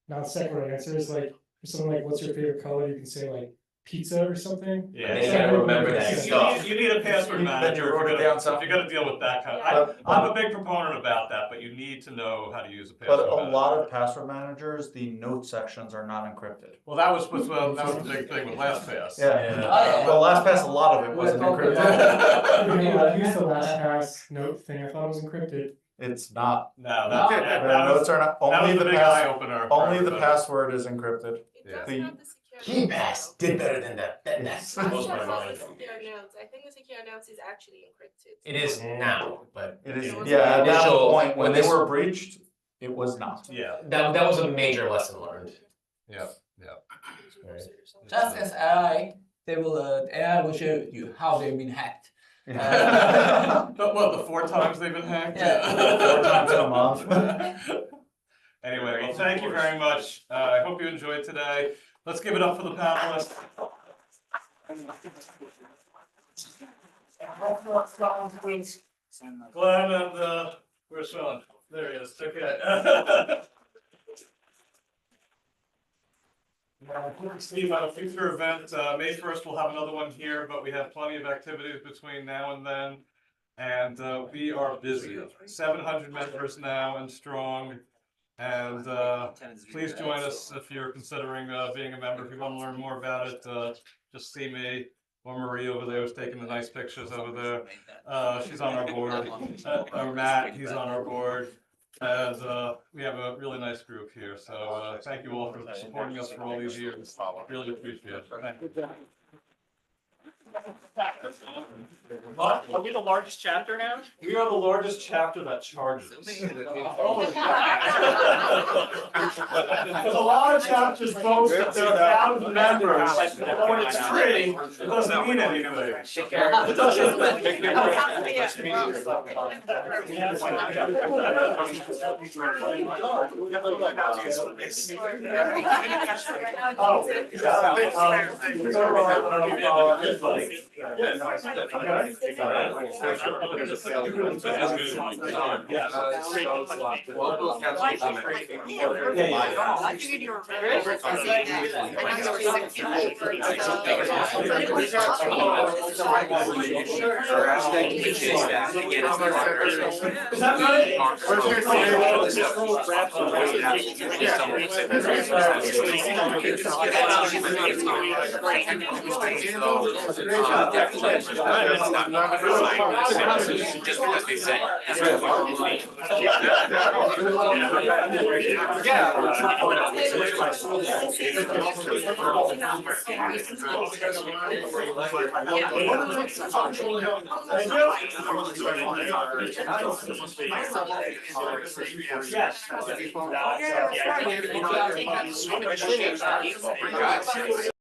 non-sequitur answers, like for something like what's your favorite color, you can say like pizza or something. Yeah, you gotta remember that stuff. You need a password manager if you're gonna deal with that kind of. I'm a big proponent about that, but you need to know how to use a password But a manager. lot of password managers, the note sections are not encrypted. Well, that was the big thing with LastPass. Yeah. Well, LastPass, a lot of it wasn't encrypted. I used the LastPass note thing, I thought it was encrypted. It's not. No, The notes are not, only the big eye opener. only the password is encrypted. Yeah. KeyPass did better than that. That blows my mind. I think the secure notes is actually encrypted. It is now, but It is, yeah, at that point, when they were breached, it was not. Yeah. that was a major lesson learned. Yeah. Just as AI, AI will show you how they've been hacked. What, the 4 times they've been hacked? Yeah. 4 times in a month. Anyway, well, thank you very much. I hope you enjoyed today. Let's give it up for the panelists. Glenn and where's Sean? There he is. Okay. Steve, on a future event, May 1st, we'll have another one here, but we have plenty of activities between now and then. And we are busy. 700 members now and strong. And please join us if you're considering being a member. If you want to learn more about it, just see me or Marie over there who's taking the nice pictures over there. She's on our board. Or Matt, he's on our board. And we have a really nice group here. So thank you all for supporting us for all these years. Really appreciate it. Thank you. Are we the largest chapter now? We are the largest chapter that charges. Because a lot of chapters boast that there are 1,000 members, but when it's free, it doesn't mean anything. It Just because they said. Yes.